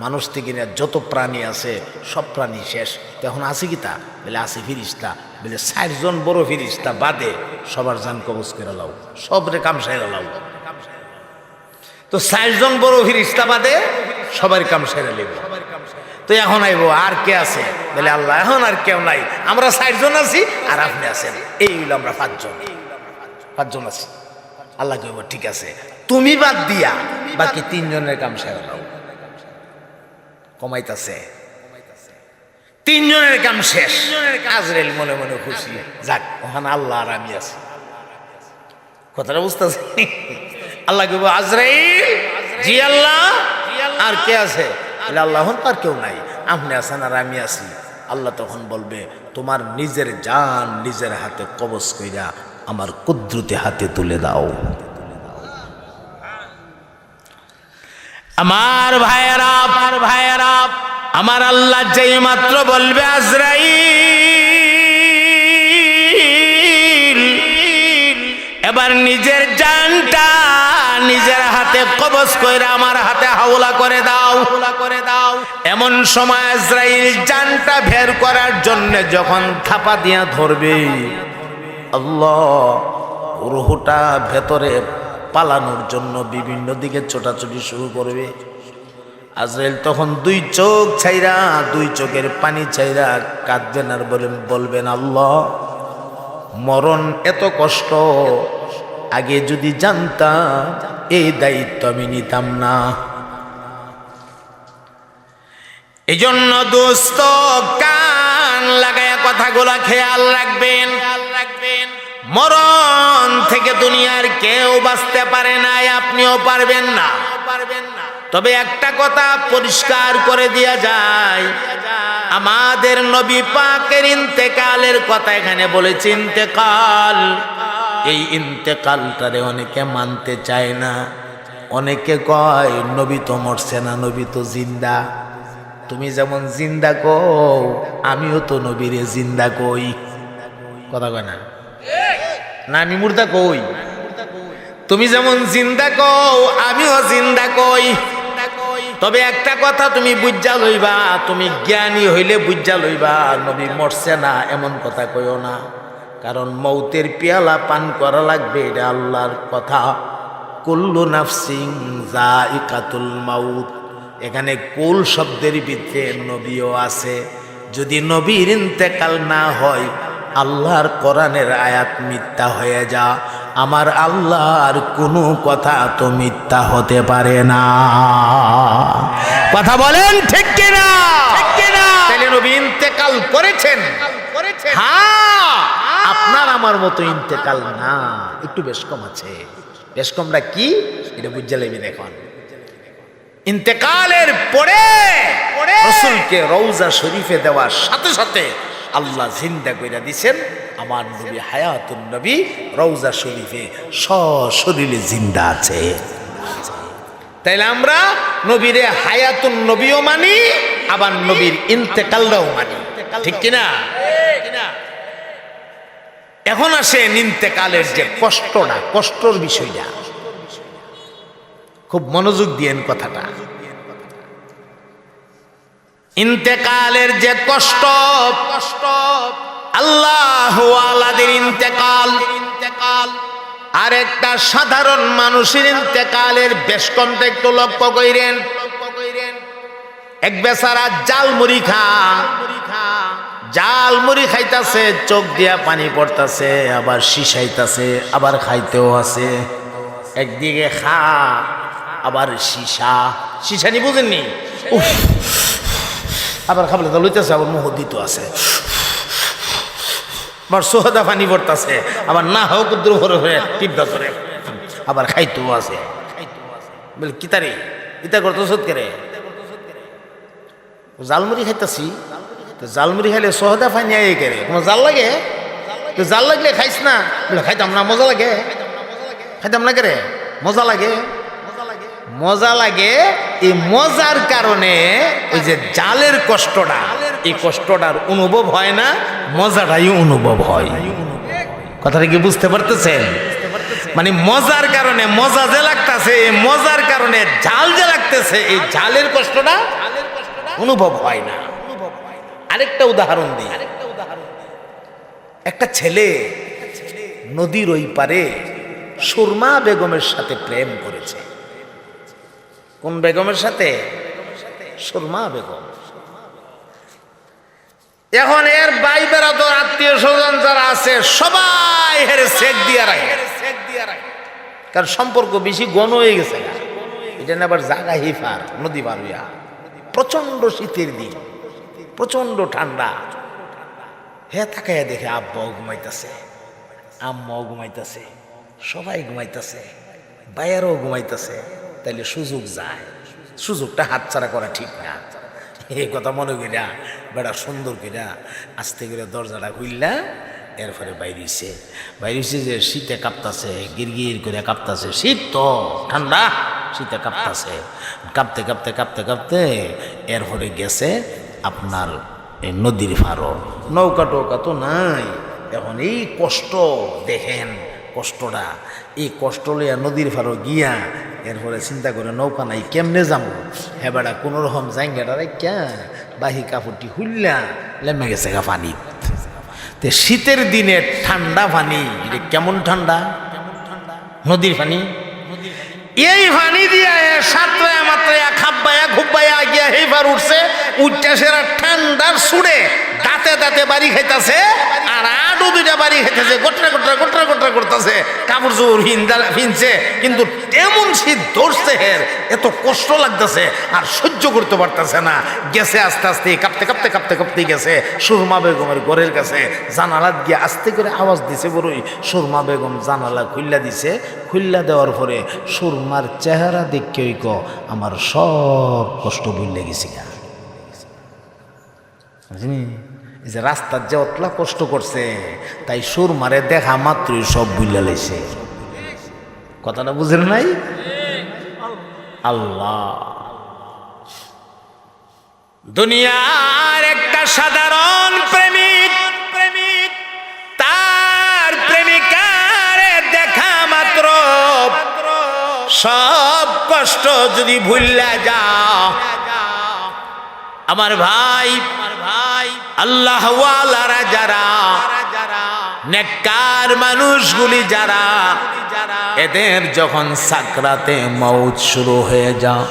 মানুষ থেকে যত প্রাণী আছে সব প্রাণী শেষ, তো এখন আছে কি তা? বলে আছে ফিরিস্তা। বলে 60 জন বড় ফিরিস্তা বাদে সবার জান কবজ করে লাও, সবরে কাম সাইরা লাও। তো 60 জন বড় ফিরিস্তা বাদে সবার কাম সাইরা লিব। তো এখন আইব আর কে আছে? বলে আল্লাহ এখন আর কেউ নাই, আমরা 60 জন আছি আর আপনি আছেন, এই হইল আমরা 5 জন আছি। আল্লাহ কইব ঠিক আছে, তুমি বাদ দিয়া বাকি 3 জনের কাম সাইরা লাও। কমাইতেছে 3 জনের কাম শেষ। আজরাইল মনে মনে খুশি, যাক ওখানে আল্লাহ আর আমি আছি। কথাটা বুঝতেছি? আল্লাহ কইব আজরাইল, জি আল্লাহ, আর কে আছে? আল্লাহ আর কেউ নাই, আপনি আছেন আর আমি আছি। আল্লাহ তখন বলবে তোমার নিজের জান নিজের হাতে কবজ কইরা আমার কুদরতি হাতে তুলে দাও। আমার ভাইয়েরা, আমার আল্লাহ যেই মাত্র বলবে আজরাইল এবার নিজের জানটা নিজের হাতে কবজ কইরা আমার হাতে হাওলা করে দাও। এমন সময় আজরাইল জানটা বের করার জন্য যখন থাপা দিয়া ধরবে, আল্লাহ রূহটা ভেতরে পালানোর জন্য বিভিন্ন দিকে ছোটাছুটি শুরু করবে। আজরাইল তখন 2 চোখ ছাইরা, 2 চোখের পানি ছাইরা কাঁদবেন আর বলবেন আল্লাহ মরণ এত কষ্ট, আগে যদি জানতাম এই দায়িত্ব আমি নিতাম না। এই জন্য দোস্ত কান লাগায়া কথাগুলা খেয়াল রাখবেন। মরণ থেকে দুনিয়ার কেউ বাঁচতে পারে না, আপনিও পারবেন না। তবে একটা কথা পরিষ্কার করে দেয়া যায়, আমাদের নবী পাকের ইন্তেকালের কথা এখানে বলেছে ইন্তেকাল। এই ইন্তেকালটারে অনেকে মানতে চায় না। অনেকে কয় নবী তো মরছে না, নবী তো জিন্দা। তুমি যেমন জিন্দা কও আমিও তো নবীরে জিন্দা কই। কথা কয় না? না আমি মুর্দা কই? তুমি যেমন জিন্দা কও আমিও জিন্দা কই। তবে একটা কথা তুমি বুঝা লইবা, তুমি জ্ঞানী হইলে বুঝা লইবা নবী মরছে না এমন কথা কইও না। কারণ মৌতের পেয়ালা পান করা লাগবে, এটা আল্লাহর কথা। কুল্লু নাফসিন যায়িকাতুল মাউত, এখানে কুল শব্দের ভিতরে নবীও আছে। যদি নবীর ইন্তেকাল না হয় আল্লাহর কোরআনের আয়াত মিথ্যা হয়ে যা, আমার আল্লাহর কোনো কথা তো মিথ্যা হতে পারে না। কথা বলেন ঠিক কিনা? তাহলে নবী ইন্তেকাল করেছেন। হ্যাঁ, আপনার আমার মতো ইন্তেকাল না, একটু বেশ কম আছে। বেশ কমটা কি এটা বুঝে নেবেন। এখন ইন্তেকালের পরে রাসূলকে রওজা শরীফে দেওয়ার সাথে সাথে আল্লাহ জিন্দা কইরা দিছেন। আমার নবী হায়াতুন নবী রওজা শরীফে সশরীরে জিন্দা আছে। তাইলে আমরা নবীরে হায়াতুন নবীও মানি, আবার নবীর ইন্তেকালটাও মানি, ঠিক কিনা? এখন আসেন ইন্তেকালের যে কষ্টটা, কষ্টর বিষয়টা খুব মনোযোগ দিয়েন কথাটা। ইন্তেকালের যে কষ্ট, আল্লাহ ওয়ালাদের ইন্তেকাল আর একটা সাধারণ মানুষের ইন্তেকালের বেশ কমটা একটু লক্ষ্য কইরেন। এক বেচারা জাল মুড়ি খাইতাছে, চোখ দিয়া পানি পড়তাছে, আবার শিশাইতাছে, আবার খাইতেও আছে। একদিকে খা আবার শিশানি বুঝেননি? আবার খাবলে তো লইতেছে, আবার মুখ দিত আছে, আবার সোহাদা পানি পড়তাছে, আবার না হোক দ্রুহ হয়ে টিপা করে আবার খাইতেও আছে। বলে কিতারে ইতা করতো সৎ করে জালমুড়ি খাইতাছি, তো জালমুড়ি খাইলে সহদা ফাইনি আই করে তোমার জাল লাগে, তো জাল লাগলে খাইস না। বলে খাইতাম না, মজা লাগে। খাইতাম না করে মজা লাগে, মজা লাগে। এই মজার কারণে ওই যে জালের কষ্টটা, এই কষ্টটার অনুভব হয় না, মজাটাই অনুভব হয়। কথাটা কি বুঝতে পারতেছেন? মানে মজার কারণে মজা যে লাগতেছে, মজার কারণে জাল যে লাগতেছে, এই জালের কষ্টটা অনুভব হয় না। আরেকটা উদাহরণ দিই। একটা ছেলে নদীর ওই পারে সুরমা বেগমের সাথে প্রেম করেছে। কোন বেগমের সাথে? সুরমা বেগম। এখন এর ভাই বেড়াদর আত্মীয় স্বজন যারা আছে সবাই হেরে চেক দিয়ে রাখে, কারণ সম্পর্ক বেশি ঘন হয়ে গেছে। এটা না আবার জাগা হিফার নদী পার হইয়া, প্রচন্ড শীতের দিন, প্রচন্ড ঠান্ডা। হে তাকাইয়া দেখে আব্বাও ঘুমাইতেছে, আম্মাও ঘুমাইতেছে, সবাই ঘুমাইতেছে, বাইয়ারও ঘুমাইতেছে। তাইলে সুযোগ যায়, সুযোগটা হাতছাড়া করা ঠিক না। এই কথা মনে করিয়া বেড়া সুন্দর করিয়া আস্তে করে দরজাটা খুললা এরপরে বাইরেছে। বাইরেছে যে শীতে কাঁপতাছে, গিরগির করে কাঁপতাছে। শীত তো ঠান্ডা, শীতে কাঁপতাছে। কাঁপতে কাঁপতে কাঁপতে কাঁপতে এরপরে গেছে আপনার এই নদীর ফারো। নৌকা টৌকা তো নাই। এখন এই কষ্ট দেখেন, কষ্টটা, এই কষ্ট লইয়া নদীর ফারো গিয়া এরপরে চিন্তা করে নৌকা নাই কেমনে যাবো। হ্যাঁ বেড়া কোনো রকম জাঙ্গাটা রেখা বাহি কাপড়টি হুল্লা লেমে গেছে গা পানি। তে শীতের দিনে ঠান্ডা পানি, কেমন ঠান্ডা? নদীর পানি। এই পানি দিয়া সাতরায়া মাত্রায়া খাব্বায়া ঘুব্বায়া গিয়া হেবার উঠছে, উঠটা সেরা ঠান্ডার সুড়ে দাঁতে দাঁতে বাড়ি খাইতেছে, আর আডু দুইটা বাড়ি খাইতেছে, গোটরা গোটরা গোটরা গোটরা করতেছে। কাপড় চোপড় ফিনছে, কিন্তু এমন শীত ধরছে, হের এত কষ্ট লাগতেছে আর সহ্য করতে পারতেছে না। গেছে আস্তে আস্তে কাঁপতে কাঁপতে কাঁপতে কাঁপতে গেছে সুরমা বেগমের ঘরের কাছে। জানালাত গিয়ে আস্তে করে আওয়াজ দিছে বড়ই। সুরমা বেগম জানালা খুল্লা দিছে। খুল্লা দেওয়ার পরে সুরমার চেহারা দেখে ক আমার সব কষ্ট ভুলে গেছি গা। এই যে রাস্তার যে অতলা কষ্ট করছে, তাই সুরমারে দেখা মাত্রই সব ভুলে লাইছে। কথাটা বুঝেন নাই? আল্লাহ দুনিয়ার একটা সাধারণ প্রেমিক তার প্রেমিকারে দেখা মাত্র সব কষ্ট যদি ভুল্লা যাও, আমার ভাই আল্লাহ ওয়ালারা যারা, নেককার মানুষগুলি যারা, এদের যখন সাকরাতে মউত শুরু হয়ে যায়,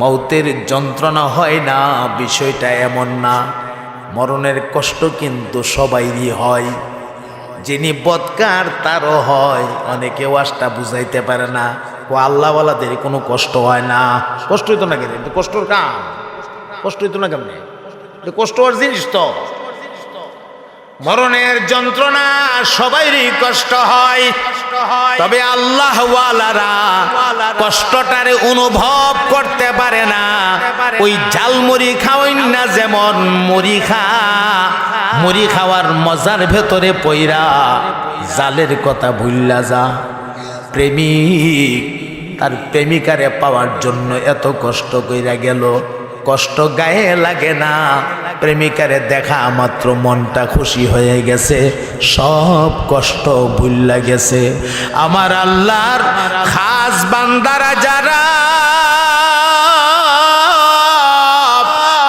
মউতের যন্ত্রণা হয় না, বিষয়টা এমন না। মরণের কষ্ট কিন্তু সবাইরই হয়। যিনি বদকার তারও হয়। অনেকে ওয়াজটা বুঝাইতে পারে না, ও আল্লাহওয়ালাদের কোনো কষ্ট হয় না। কষ্ট হইতো না কেন? কষ্টর কাম, কষ্ট হইতো না কেমনে? কষ্ট হওয়ার জিনিস তো। মরণের যন্ত্রণা সবাইরই কষ্ট হয়, তবে আল্লাহওয়ালারা কষ্টটারে অনুভব করতে পারে না। ওই ঝালমুড়ি খাওয়াই না, যেমন মুড়ি খাওয়ার মজার ভেতরে পইরা জালের কথা ভুল্লা যা। প্রেমিক তার প্রেমিকারে পাওয়ার জন্য এত কষ্ট কইরা গেল, কষ্ট গায়ে লাগে না। প্রেমিকারে দেখা মাত্র মনটা খুশি হয়ে গেছে, সব কষ্ট ভুল্লা গেছে। আমার আল্লাহর খাস বান্দারা যারা,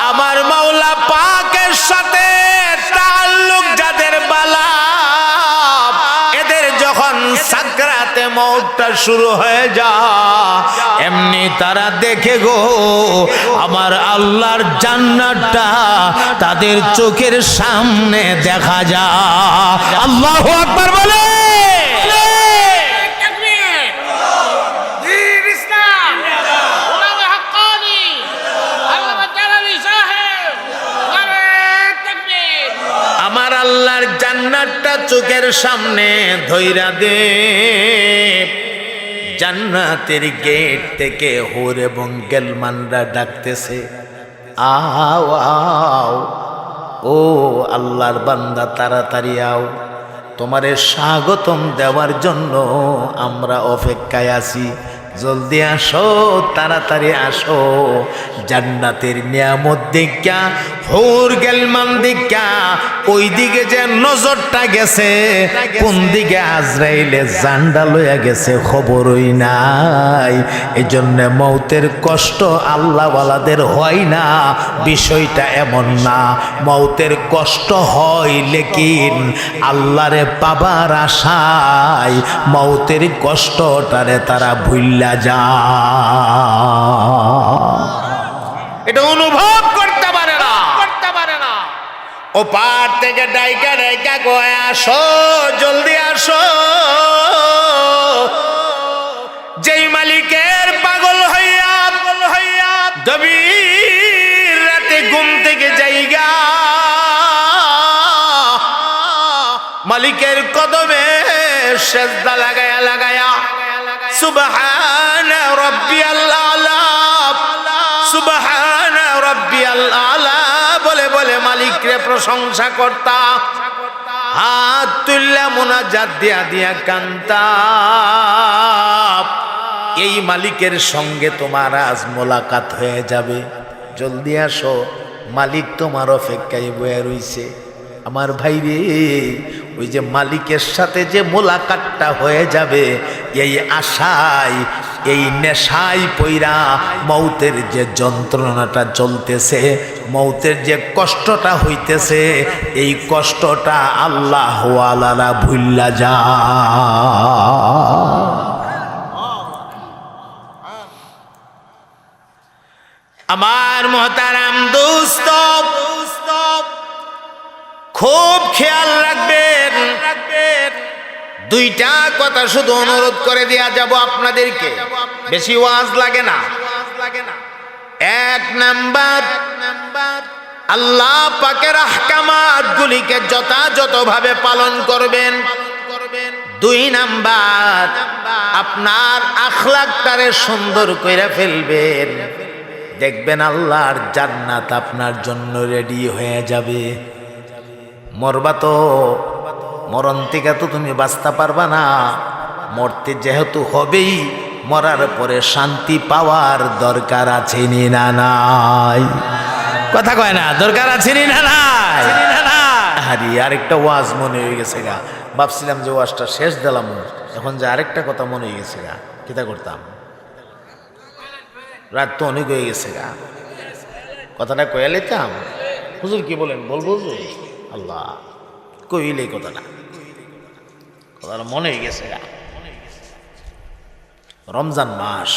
আমার মাওলা পাকের সাথে তাল্লুক যাদের বালা, এদের যখন সাকরাতে মওতটা শুরু হয়ে যায়, এমনি তারা দেখে গো আমার আল্লাহর জান্নাতটা তাদের চোখের সামনে দেখা যায়। আল্লাহু আকবার বলে। আমার আল্লাহর জান্নাতটা চোখের সামনে ধইরা দে। জান্নাতের গেট থেকে হুর এবং গেলমানরা ডাকতেছে, আও আও, ও আল্লাহর বান্দা তাড়াতাড়ি আও, তোমারে স্বাগতম দেওয়ার জন্য আমরা অপেক্ষায় আছি, জলদি আসো, তাড়াতাড়ি আসো। জান্নাতের নিয়ামত দেখা, হুর গেলমান দেখা ওই দিকে যে নজরটা গেছে, কোন দিকে আজরাইলে জান্ডা লইয়া গেছে খবরই নাই। এজন্য মৌতের কষ্ট আল্লাহওয়ালাদের হয় না, বিষয়টা এমন না। মৌতের কষ্ট হয়, লেকিন আল্লাহরে পাবার আশায় মৌতের কষ্টটারে তারা ভুললা এটা অনুভব করতে পারে না। ও পার থেকে ডাইকা ডাইকা কয়ে, আসো, জলদি আসো। যেই মালিকের পাগল হইয়া গভীর রাতে ঘুম থেকে জায়গা মালিকের কদমে সেজদা লাগায়া সুবহানা রাব্বিয়াল আলা, সুবহানা রাব্বিয়াল আলা বলে বলে মালিকরে প্রশংসা করতা, হাত তুল্লা মুনাজাত দিয়া কান্তা। এই মালিকের সঙ্গে তোমার আজ মোলাকাত হয়ে যাবে, জলদি আসো, মালিক তোমার অপেক্ষায় বয়ে রইছে। আমার ভাই রে, ওই যে মালিকের সাথে যে মোলাকাতটা হয়ে যাবে, এই আশায়, এই নেশায় পইরা মৌতের যে যন্ত্রণাটা চলতেছে, মৌতের যে কষ্টটা হইতেছে, এই কষ্টটা আল্লাহ ওয়ালারা ভুল্লা যা। আমার মোহতারাম দোস্ত, খুব খেয়াল রাখবেন। দুইটা কথা শুধু অনুরোধ করে দেয়া যাব আপনাদেরকে, বেশি ওয়াজ লাগে না। এক নাম্বার, আল্লাহ পাকের আহকামাত গুলিকে যথাযথভাবে পালন করবেন। দুই নাম্বার, আপনার আখলাকটারে সুন্দর করে ফেলবেন, দেখবেন আল্লাহর জান্নাত আপনার জন্য রেডি হয়ে যাবে। মরবা তো, মরণ থেকে তো তুমি বাঁচতে পারবা না, মরতে যেহেতু হবেই, মরার পরে শান্তি পাওয়ার দরকার আছে নি না নাই? কথা কয় না, দরকার আছে নি না নাই? আরে আরেকটা ওয়াজ মনে হয়ে গেছে গা, ভাবছিলাম যে ওয়াজটা শেষ দিলাম, এখন যে আরেকটা কথা মনে হয়ে গেছে গা, কিতা করতাম, রাত তো অনেক হয়ে গেছে গা, কথাটা কয়ে লেতাম। হুজুর কি বলেন, বলবো হুজুর? আল্লাহ, কইলে কথাটা মনে হয়ে গেছে গা। রমজান মাস,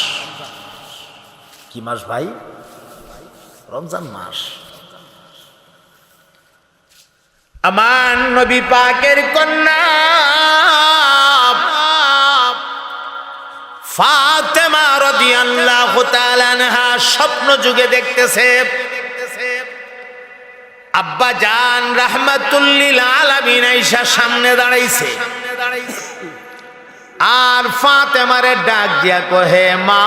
কি মাস ভাই? রমজান মাস। আমার নবী পাকের কন্যা ফাতেমা রাদিয়াল্লাহু তাআলা আনহা স্বপ্ন যুগে দেখতেছে, আব্বা জান রাহমাতুল্লিল আলামিন আয়েশা সামনে দাঁড়াইছে, আর ফাতেমারে ডাক দিয়া কহে, মা,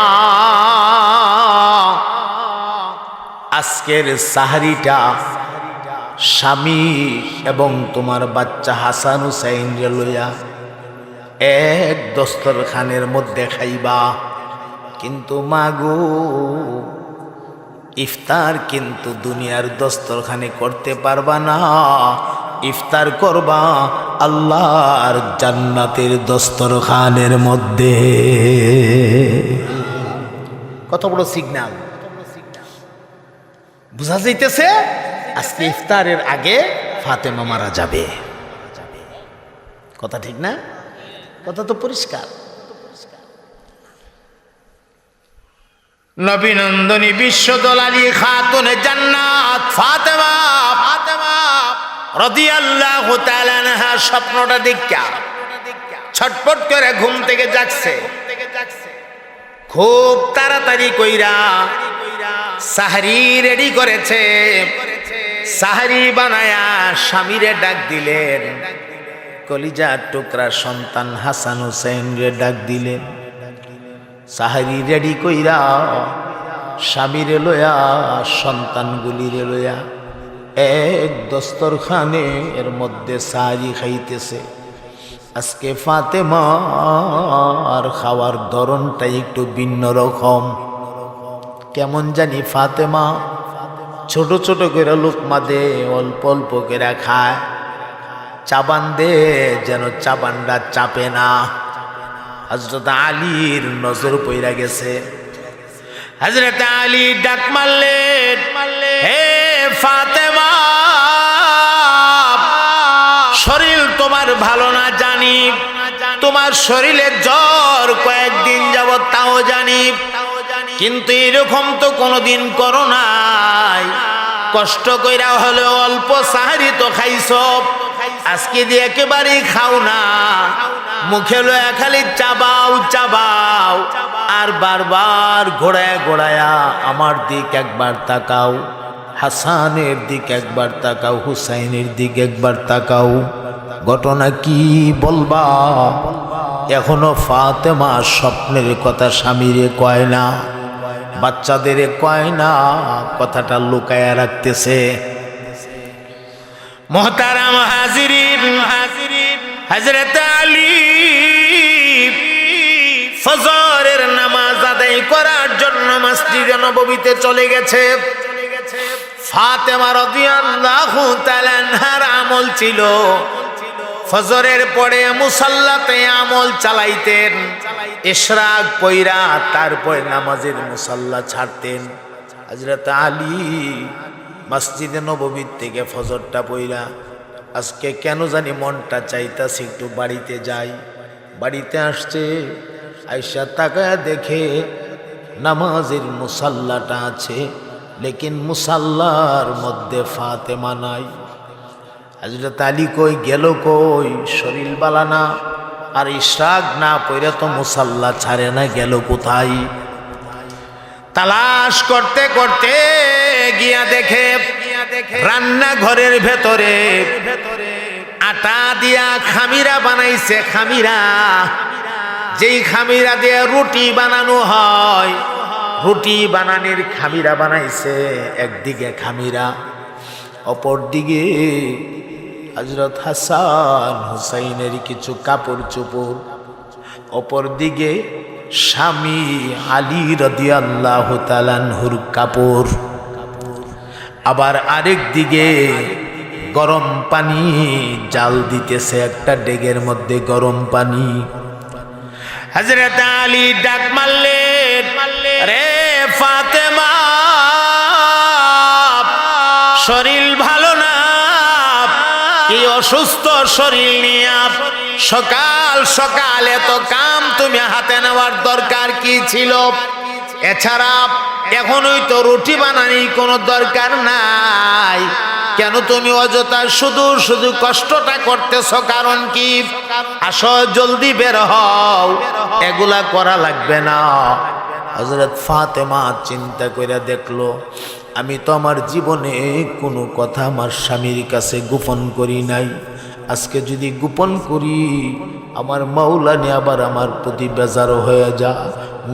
আজকের সাহরিটা স্বামী এবং তোমার বাচ্চা হাসান হুসাইন রে লইয়া এক দস্তরখানের মধ্যে খাইবা, কিন্তু মাগো, ইফতার কিন্তু দুনিয়ার দস্তরখানে করতে পারবা না, ইফতার করবা আল্লাহর জান্নাতের দস্তরখানের মধ্যে। কত বড় সিগন্যাল বুঝা যাইতেছে। আজকে ইফতারের আগে ফাতেমা মারা যাবে, কথা ঠিক না? কথা তো পরিষ্কার। নবী নন্দনী বিশ্বদলালী খাতুনে জান্নাত ফাতেমা রাদিয়াল্লাহু তাআলা আনহা স্বপ্নটা দেখা ছটপট করে ঘুম থেকে জাগছে, খুব তাড়াতাড়ি কইরা সাহরি রেডি করেছে। সাহরি বানায়া স্বামীরে ডাক দিলেন, কলিজার টুকরা সন্তান হাসান হুসাইন রে ডাক দিলেন, সাহারি রেডি কইরা স্বামীরে লয়া সন্তানগুলিরে লয়া এক দস্তরখানে এর মধ্যে সাহারি খাইতেছে। আজকে ফাতেমার খাওয়ার ধরনটাই একটু ভিন্ন রকম। কেমন জানি ফাতেমা ছোট ছোট করে লোকমা দে, অল্প অল্প করে খায়, চাবান দে যেন চাবানটা চাপে না। হযরত আলীর নজর পইরা গেছে। হযরত আলী ডাক মারলেন, হে ফাতেমা, শরীর তোমার ভালো না জানি, তোমার শরীরে জ্বর কয়েকদিন যাবত তাও জানি, কিন্তু এরকম তো কোনোদিন করো নাই। কষ্ট কইরা হলে অল্প সাহারি তো খাইছো, আজকে দিয়ে একেবারেই খাও না। মুখে লয়া খালি চাবাও চাবাও, আর বারবার ঘোড়ায় ঘোড়ায়া আমার দিক একবার তাকাও, হাসানের দিক একবার তাকাও, হুসাইনের দিক একবার তাকাও। ঘটনা কি বলবা? এখনো ফাতেমা স্বপ্নের কথা স্বামীরে কয় না, বাচ্চাদের কয় না, কথাটা লুকায়া রাখতেছে। মুহতারাম হাজিরিন, হযরত আলী ফজরের নামাজ আদায় করার জন্য মসজিদে নববীতে চলে গেছে। ফাতেমা রাদিয়াল্লাহু তাআলা আনহার আমল ছিল ফজরের পরে মুসাল্লাতে আমল চালাইতেন, ইশরাক পইরা তারপরে নামাজের মুসাল্লা ছাড়তেন। হযরত আলী মসজিদে নববীর থেকে ফজরটা পইরা আজকে কেন জানি মনটা চাইতাছে একটু বাড়িতে যাই। বাড়িতে আসছে, আয়েশা তাকায়া দেখে নামাজের মুসাল্লাটা আছে, লেকিন মুসাল্লার মধ্যে ফাতেমা নাই। হযরত আলী কই গেল কই? শরীর বালা না, আর ইশরাক না পইরা তো মুসাল্লা ছাড়ে না, গেল কোথায়? তালাশ করতে করতে গিয়া দেখে রান্না ঘরের ভেতরে আটা দিয়া খামিরা বানাইছে। খামিরা, যেই খামিরা দিয়ে রুটি বানানো হয়, রুটি বানানোর খামিরা বানাইছে। একদিকে খামিরা, অপর দিকে হযরত হাসান হুসাইনের কিছু কাপড় চোপড়, অপর দিকে স্বামী আলী রাদিয়াল্লাহু তাআলা আনহুর কাপড়, আবার আরেক দিকে গরম পানি জাল দিতেছে একটা ডেগের মধ্যে গরম পানি। হযরত আলী ডাক মারলেন, রে ফাতেমা, শরীর ভালো না, এই অসুস্থ শরীর নিয়ে সকাল সকাল এত কাম তুমি হাতে নেওয়ার দরকার কি ছিল? এছাড়া এখনই তো রুটি বানানোর কোনো দরকার নাই, কেন তুমি অযথা শুধু শুধু কষ্টটা করতেছ? কারণ কি? আসো জলদি বের হও, এগুলা করা লাগবে না। হযরত ফাতেমা চিন্তা করে দেখলো, আমি তো আমার জীবনে কোনো কথা আমার স্বামীর কাছে গোপন করি নাই, আজকে যদি গোপন করি আমার মাওলানা আবার আমার প্রতি বেজার হয়ে যা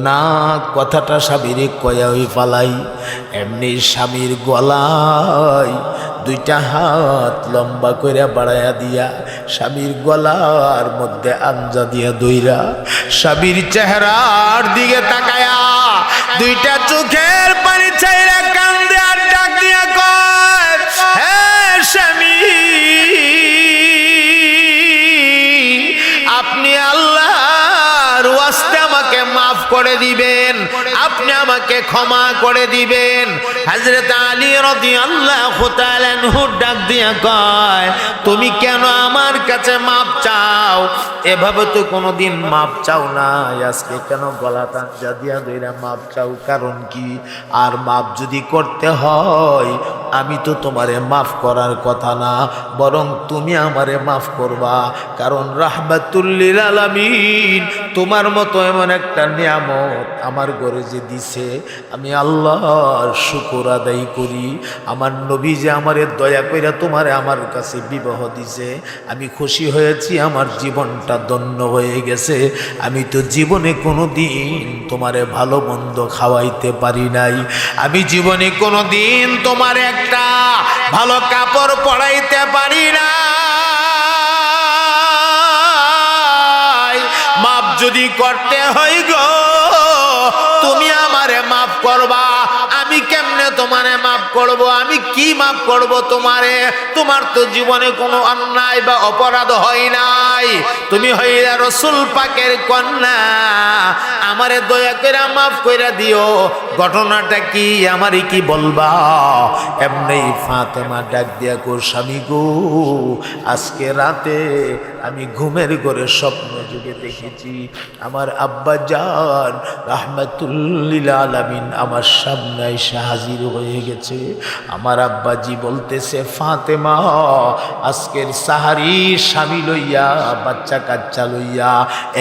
না। কথাটা স্বামীরে কয়া হই ফালাই। এমনি স্বামীর গলায় দুইটা হাত লম্বা করে বাড়াইয়া দিয়া স্বামীর গলার মধ্যে আঞ্জা দিয়া দইরা স্বামীর চেহারার দিকে তাকায়া দুইটা চোখের পানি ছাইরা কান্দে আর ডাক দিয়া কয়, হে স্বামী, আপনি আল্লাহর ওয়াস্তে আমাকে মাফ করে দিবেন, আপনি আমাকে ক্ষমা করে দিবেন। হযরত আলী রাদিয়াল্লাহু তাআলা আনহু ডাক দিয়া কয়, তুমি কেন আমার কাছে মাফ চাও? এভাবে তো কোনোদিন মাফ চাও না, আজকে কেন গলাটা দিয়া দইরা মাফ চাও? কারণ কি? আর মাফ যদি করতে হয় আমি তো তোমারে মাফ করার কথা না, বরং তুমি আমারে মাফ করবা, কারণ রাহমাতুল লিল আলামিন তোমার মতো এমন একটা নিয়ামত আমার ঘরে যে দিছে, আমি আল্লাহর শুকর আদায় করি। আমার নবী যে আমারে দয়া কইরা তোমারে আমার কাছে বিবাহ দিছে, আমি খুশি হয়েছি, আমার জীবনটা ধন্য হয়ে গেছে। আমি তো জীবনে কোনো দিন তোমারে ভালো মন্দ খাওয়াইতে পারি নাই, আমি জীবনে কোনো দিন তোমার একটা ভালো কাপড় পরাইতে পারি না। মাপ যদি করতে হয় গো, তুমি আমারে মাফ করবা। আমি কেমনে তোমারে মাফ করব? আমি কি মাফ করব তোমারে? তোমার তো জীবনে কোনো অন্যায় বা অপরাধ হয় নাই, তুমি হইলা রাসূল পাকের কন্যা, আমারে দয়া করে মাফ কইরা দিও। ঘটনাটা কি আমারই কি বলবা? এমনি ফাতেমা ডাক দিয়া কো, স্বামী গো, আজকে রাতে আমি ঘুমের ঘরে স্বপ্ন যুগে দেখেছি আমার আব্বা জান রাহমাতুল লিল আলামিন আমার সামনে এসে হাজির হয়ে গেছে। আমার আব্বাজি বলতেছে, ফাতেমা আজকের সাহারি স্বামী লইয়া বাচ্চা কাচ্চা লইয়া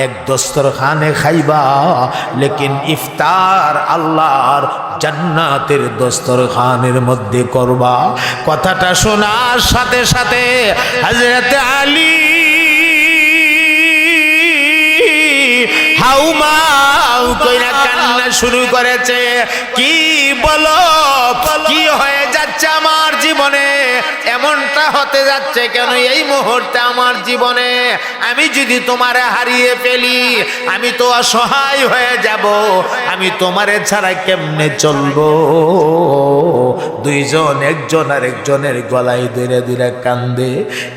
এক দস্তরখানে খাইবা, লেকিন ইফতার আল্লাহর জান্নাতের দস্তরখানের মধ্যে করবা। কথাটা শোনার সাথে সাথে হযরত আলী হাউমাউ কইরা কান্না শুরু করেছে। কি বলো, কি হয়ে যাচ্ছে আমার জীবনে? এমনটা হতে যাচ্ছে কেন এই মুহূর্তে আমার জীবনে? আমি যদি তোমারে হারিয়ে ফেলি, আমি তো অসহায় হয়ে যাব, আমি তোমারে ছাড়া কেমনে চলবো? দুইজন একজন আর একজনের গলায় ধরে ধরে কান্দে।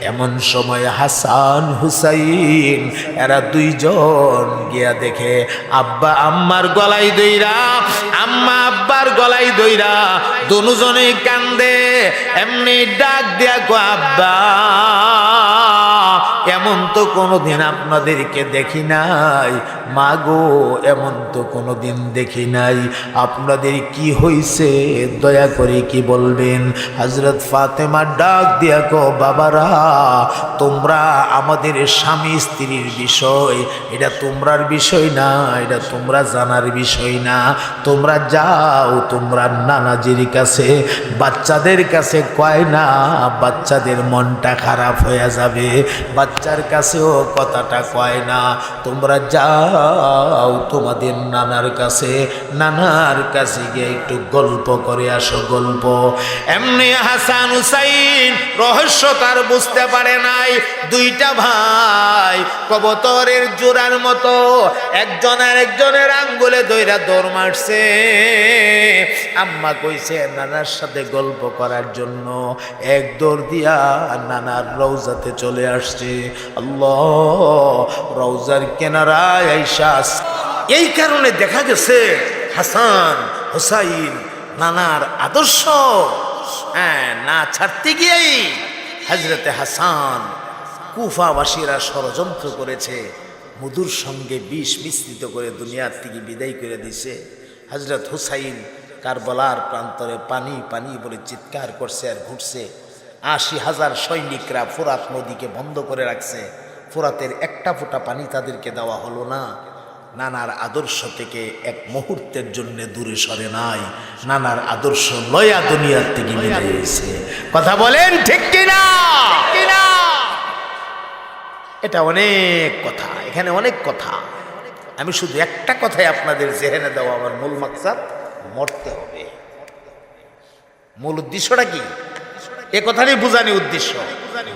এমন সময় হাসান হুসাইন এরা দুইজন গিয়া দেখে আব্বা আম্মার গলায় দইরা, আম্মা আব্বার গলায় দইরা দুজনেই কান্দে। এমনি ডাক দিয়া কো, আব্বা এমন তো কোনোদিন আপনাদেরকে দেখি নাই, মা গো এমন তো কোনোদিন দেখি নাই, আপনাদের কি হইছে দয়া করে কি বলবেন? হযরত ফাতেমা ডাক দিয়া কো, বাবারা তোমরা আমাদের স্বামী স্ত্রীর বিষয়, এটা তোমরার বিষয় না, এটা তোমরা জানার বিষয় না। তোমরা যাও তোমরা নানাজির কাছে, বাচ্চাদের কাছে কয় না, বাচ্চাদের মনটা খারাপ হয়ে যাবে, বাচ্চার কাছেও কথাটা কয় না। তোমরা যাও তোমাদের নানার কাছে, নানার কাছে গিয়ে একটু গল্প করে আসো, গল্প। এমনি হাসান হুসাইন রহস্য তার বুঝতে পারে নাই। দুইটা ভাই কবুতরের জোড়ার মতো একজন আর একজনের আঙ্গুলে দইরা দৌড় মারছে। আম্মা কইছে নানার সাথে গল্প করার জন্য, এক দৌড় দিয়া নানার রওজাতে চলে আসছে। আল্লাহ, রওজার কিনারায় আইসা। এই কারণে দেখা গেছে হাসান হুসাইন নানার আদর্শ না ছাড়তে গিয়েই হযরতে হাসান কুফাবাসীরা ষড়যন্ত্র করেছে, মধুর সঙ্গে বিষ মিশ্রিত করে দুনিয়ার থেকে বিদায় করে দিছে। হযরত হুসাইন কারবালার প্রান্তরে পানি পানি বলে চিৎকার করছে আর ঘুরছে। ৮০,০০০ সৈনিকরা ফোরাত নদীকে বন্ধ করে রাখছে, ফোরাতের একটা ফোঁটা পানি তাদেরকে দেওয়া হলো না। নানার আদর্শ থেকে এক মুহূর্তের জন্য দূরে সরে নাই, নানার আদর্শ লয়া দুনিয়ার থেকে বিদায় হয়েছে। কথা বলেন ঠিক কিনা? এটা অনেক কথা, এখানে অনেক কথা। আমি শুধু একটা কথাই আপনাদের জেহেনে দেওয়া আমার মূল মাকসাদ, মরতে হবে। মূল উদ্দেশ্যটা কি? এ কথারই বুঝানি উদ্দেশ্য,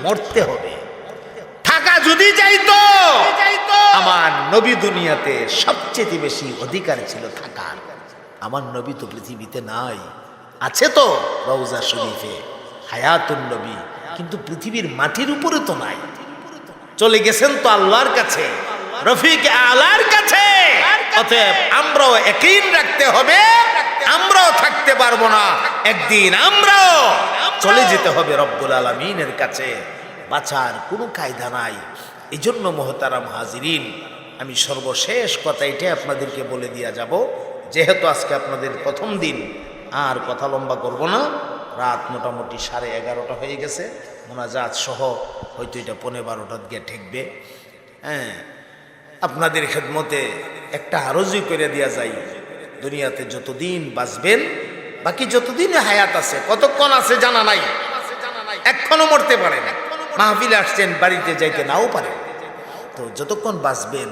মরতে হবে। থাকা যদি চাইতো, আমার নবী দুনিয়াতে সবচেয়ে বেশি অধিকার ছিল থাকার। আমার নবী তো পৃথিবীতে নাই, আছে তো রওজা শরীফে হায়াতুন নবী, কিন্তু পৃথিবীর মাটির উপরে তো নাই। চলে গেছেন তো আল্লাহর কাছে, রফিক আলার কাছে। অতএব আমরাও ইয়াকিন রাখতে হবে, আমরাও থাকতে পারবো না, একদিন আমরাও চলে যেতে হবে রব্বুল আলামিনের কাছে। বাঁচার কোনো কায়দা নাই। এই জন্য মোহতারাম হাজিরিন, আমি সর্বশেষ কথা এটাই আপনাদেরকে বলে দিয়া যাব, যেহেতু আজকে আপনাদের প্রথম দিন, আর কথা লম্বা করব না। রাত মোটামুটি 11:30 হয়ে গেছে, মোনাজাত সহ হয়তো এটা 12:15 গিয়ে ঠেকবে। হ্যাঁ, আপনাদের খেদমতে একটা আরজি করে দেওয়া যায়, দুনিয়াতে যতদিন বাঁচবেন, বাকি যতদিন হায়াত আছে, কতক্ষণ আছে জানা নাই, এখনো মরতে পারেন, মাহফিলে আসছেন, বাড়িতে যাইতে নাও পারেন, তো যতক্ষণ বাঁচবেন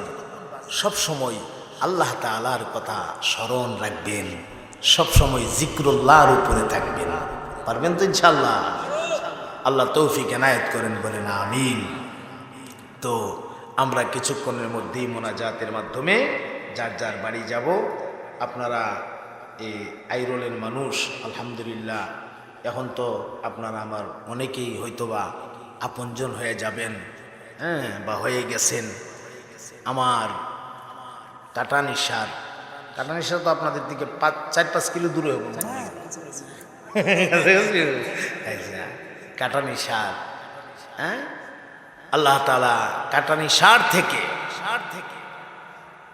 সব সময় আল্লাহ তাআলার কথা স্মরণ রাখবেন, সব সময় জিক্রুল্লাহর উপরে থাকবেন। পারবেন তো ইনশাআল্লাহ? আল্লাহ তৌফিক এনায়েত করেন, বলেন আমিন। তো আমরা কিছুক্ষণের মধ্যেই মোনাজাতের মাধ্যমে যার যার বাড়ি যাব। আপনারা এই আইরোলের মানুষ, আলহামদুলিল্লাহ, এখন তো আপনারা আমার অনেকেই হয়তোবা আপনজন হয়ে যাবেন, হ্যাঁ, বা হয়ে গেছেন। আমার কাটানিসার তো আপনাদের দিকে 4-5 কিলো দূরে হবো না, কাটানিসার, হ্যাঁ, আল্লাহ তাআলা কাটানিসার থেকে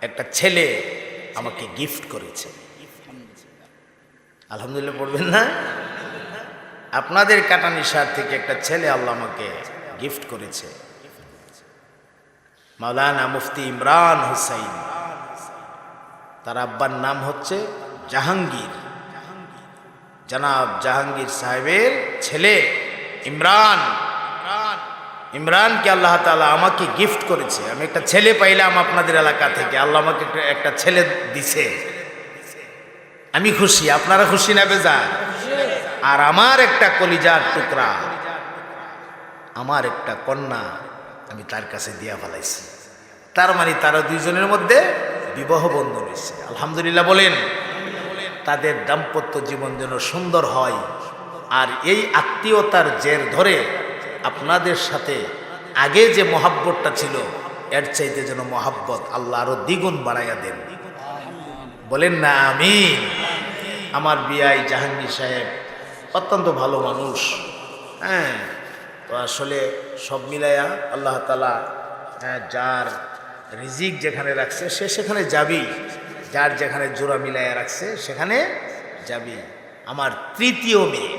একটা ছেলে আমাকে গিফট করেছে। আলহামদুলিল্লাহ পড়বেন না? আপনাদের কাটানিসার থেকে একটা ছেলে আল্লাহ আমাকে গিফট করেছে। মাওলানা মুফতি ইমরান হুসাইন, তার আব্বার নাম হচ্ছে জাহাঙ্গীর, জনাব জাহাঙ্গীর সাহেবের ছেলে ইমরানকে আল্লাহ তাআলা আমাকে গিফট করেছে। আমি একটা ছেলে পাইলাম আপনাদের এলাকা থেকে, আল্লাহ আমাকে একটা ছেলে দিছে, আমি খুশি। আপনারা খুশি না বেজার? আর আমার একটা কলিজার টুকরা, আমার একটা কন্যা আমি তার কাছে দিয়া ফেলাইছি। তার মানে তারা দুইজনের মধ্যে বিবাহ বন্ধন হয়েছে। আলহামদুলিল্লাহ বলেন। তাদের দাম্পত্য জীবন যেন সুন্দর হয়, আর এই আত্মীয়তার জের ধরে আপনাদের সাথে আগে যে মহাব্বতটা ছিল এর চাইতে যেন মহাব্বত আল্লাহ আরো দ্বিগুণ বাড়াইয়া দেন, বলেন না আমিন। আমার বিআই জাহাঙ্গীর সাহেব অত্যন্ত ভালো মানুষ, হ্যাঁ। তো আসলে সব মিলাইয়া আল্লাহ তাআলা যার রিজিক যেখানে রাখছে সে সেখানে যাবি, যার যেখানে জোড়া মিলাইয়া রাখছে সেখানে যাবি। আমার তৃতীয় মেয়ে,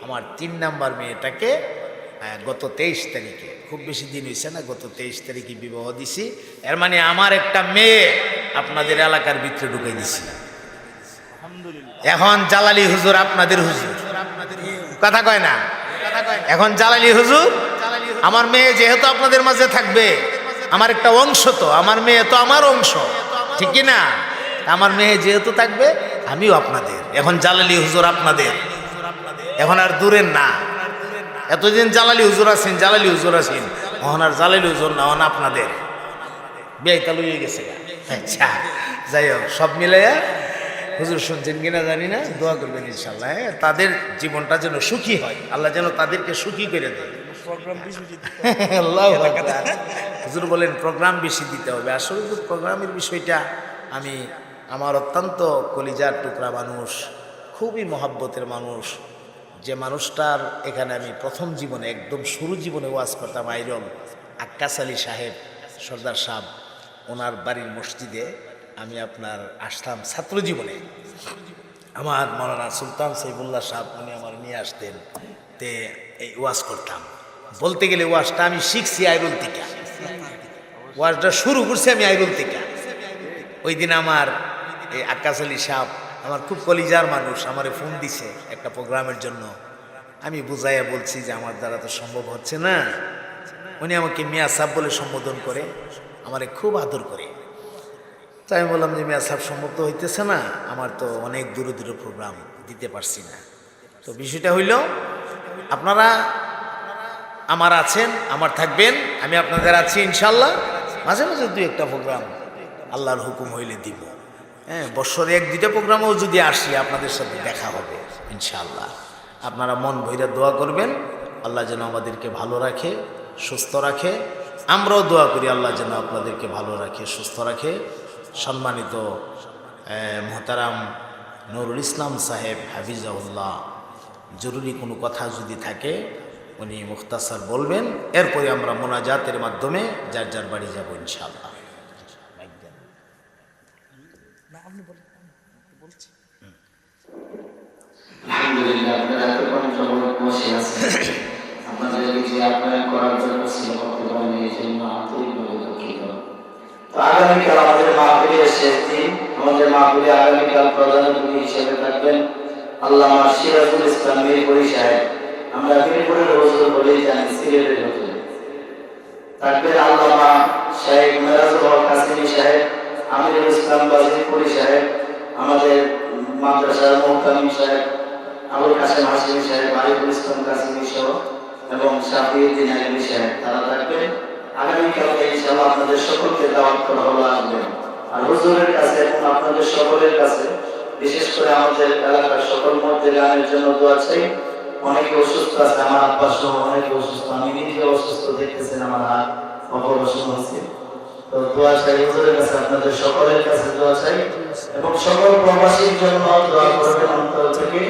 আমার 3 নাম্বার মেয়েটাকে গত 23 তারিখে, খুব বেশি দিন হয়েছে না, গত 23 তারিখে বিবাহ দিছি। এর মানে আমার একটা মেয়ে আপনাদের এলাকার ভিতরে ঢুকাই দিছি। এখন জালালি হুজুর আপনাদের হুজুর, কথা কয় না? এখন জালালি হুজুর আমার মেয়ে যেহেতু আপনাদের মাঝে থাকবে, আমার একটা অংশ, তো আমার মেয়ে তো আমার অংশ, ঠিক কি না? আমার মেয়ে যেহেতু থাকবে আমিও আপনাদের। এখন জালালি হুজুর আপনাদের, এখন আর দূরের না। এতদিন জালালি হুজুর আছেন, এখন আর জালালি হুজুর না, এখন আপনাদের। বিয়াইতা লইয়ে গেছে। আচ্ছা, যাই হোক, সব মিলাইয়া হুজুর শুনছেন কিনা জানি না, দোয়া করবেন ইনশাআল্লাহ, তাদের জীবনটা যেন সুখী হয়, আল্লাহ যেন তাদেরকে সুখী করে দেয়। হুজুর বলেন প্রোগ্রাম বেশি দিতে হবে। আসলে প্রোগ্রামের বিষয়টা আমি, আমার অত্যন্ত কলিজার টুকরা মানুষ, খুবই মহাব্বতের মানুষ, যে মানুষটার এখানে আমি প্রথম জীবনে, একদম শুরু জীবনে ওয়াজ করতাম, আইরল আক্কাস আলী সাহেব সর্দার সাহেব, ওনার বাড়ির মসজিদে আমি আপনার আসতাম ছাত্র জীবনে। আমার মৌলানা সুলতান সাইফুল্লাহ সাহেব উনি আমার নিয়ে আসতেন, তে এই ওয়াজ করতাম। বলতে গেলে ওয়াজটা আমি শিখছি আইরুল থেকে, ওয়াজটা শুরু করছি আমি আইরুল থেকে। ওই দিন আমার এই আক্কাস আলী সাহেব, আমার খুব কলিজার মানুষ, আমারে ফোন দিছে একটা প্রোগ্রামের জন্য। আমি বুঝাইয়া বলছি যে আমার দ্বারা তো সম্ভব হচ্ছে না। উনি আমাকে মিয়া সাহেব বলে সম্বোধন করে, আমারে খুব আদর করে। তাই আমি বললাম যে মিয়া সাহেব সম্ভব তো হইতেছে না, আমার তো অনেক দূরে দূরে প্রোগ্রাম দিতে পারছি না। তো বিষয়টা হইল, আপনারা আমার আছেন, আমার থাকবেন, আমি আপনাদের আছি ইনশাল্লাহ। মাঝে মাঝে 2-1টা প্রোগ্রাম আল্লাহর হুকুম হইলে দিব, হ্যাঁ। বৎসরে 1-2টা প্রোগ্রামও যদি আসি আপনাদের সাথে দেখা হবে ইনশাল্লাহ। আপনারা মন ভইরা দোয়া করবেন, আল্লাহ যেন আমাদেরকে ভালো রাখে, সুস্থ রাখে। আমরাও দোয়া করি আল্লাহ যেন আপনাদেরকে ভালো রাখে, সুস্থ রাখে। সম্মানিত মোহতারাম নুরুল ইসলাম সাহেব হাফিজাহুল্লাহ, জরুরি কোনো কথা যদি থাকে উনি মুখতাসার বলবেন, এরপরে আমরা মোনাজাতের মাধ্যমে যার যার বাড়ি যাব ইনশাআল্লাহ। আলহামদুলিল্লাহ, আপনারা এতক্ষণ সময় বসে আছেন, আপনাদের যে আপনারা করার জন্য ছিল করতে পারেন, এই জন্য আন্তরিকভাবে দুঃখিত। আগামীকাল আমাদের মাহফিলের শেষ দিন। আমাদের মাহফিলে আগামীকাল প্রধান অতিথি হিসেবে থাকবেন আল্লামা সিরাজুল ইসলাম মিরপুরি সাহেব। আমরা মিরপুরের হুজুর বলেই জানি, সিলেটের হুজুর। থাকবেন আল্লামা শেখ মেরাজুল হক কাসিমি সাহেব, আমিরুল ইসলাম বাজিপুরি সাহেব, আমাদের মাদ্রাসার মুহতামিম সাহেব আবুল কাসেম হাসিমি সাহেব, আরিফুল ইসলাম কাসিমি সহ এবং শাফিউদ্দিন আলী সাহেব, তারা থাকবেন। আগামীকালকে ইনশাআল্লাহ আপনাদের সকলকে দাওয়াত করা হলো, আসবেন। আর হুজুরের কাছে এবং আপনাদের সকলের কাছে, বিশেষ করে আমাদের এলাকার সকল মুয়াজ্জিনের জন্য দোয়া চাই। অনেকে অসুস্থ আছে, আমার আব্বা সহ অনেকে অসুস্থ, আমি নিজে অসুস্থ, দেখতেছেন আমার হাত অপারেশন হয়েছে। তো দোয়া চাই হুজুরের কাছে, আপনাদের সকলের কাছে দোয়া চাই এবং সকল প্রবাসীর জন্য দোয়া করবেন অন্তর থেকে,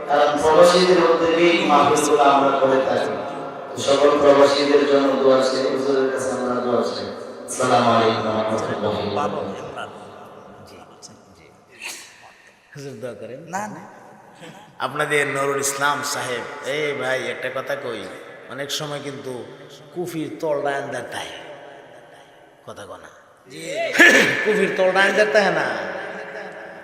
কারণ প্রবাসীদের উদ্যোগেই মাহফিলগুলো আমরা করে থাকি। সকল প্রবাসীদের জন্য দোয়া চাই, হুজুরের কাছে আমরা দোয়া চাই। আসসালামু আলাইকুম ওয়া রাহমাতুল্লাহি ওয়া বারাকাতুহু। হুজুর দোয়া করেন। না না, আপনাদের নুরুল ইসলাম সাহেব, এই ভাই একটা কথা কই, অনেক সময় কিন্তু কুফির তলডা আন্দার তাই কথা কনা, কুফির তলডা আন্দার তাই না।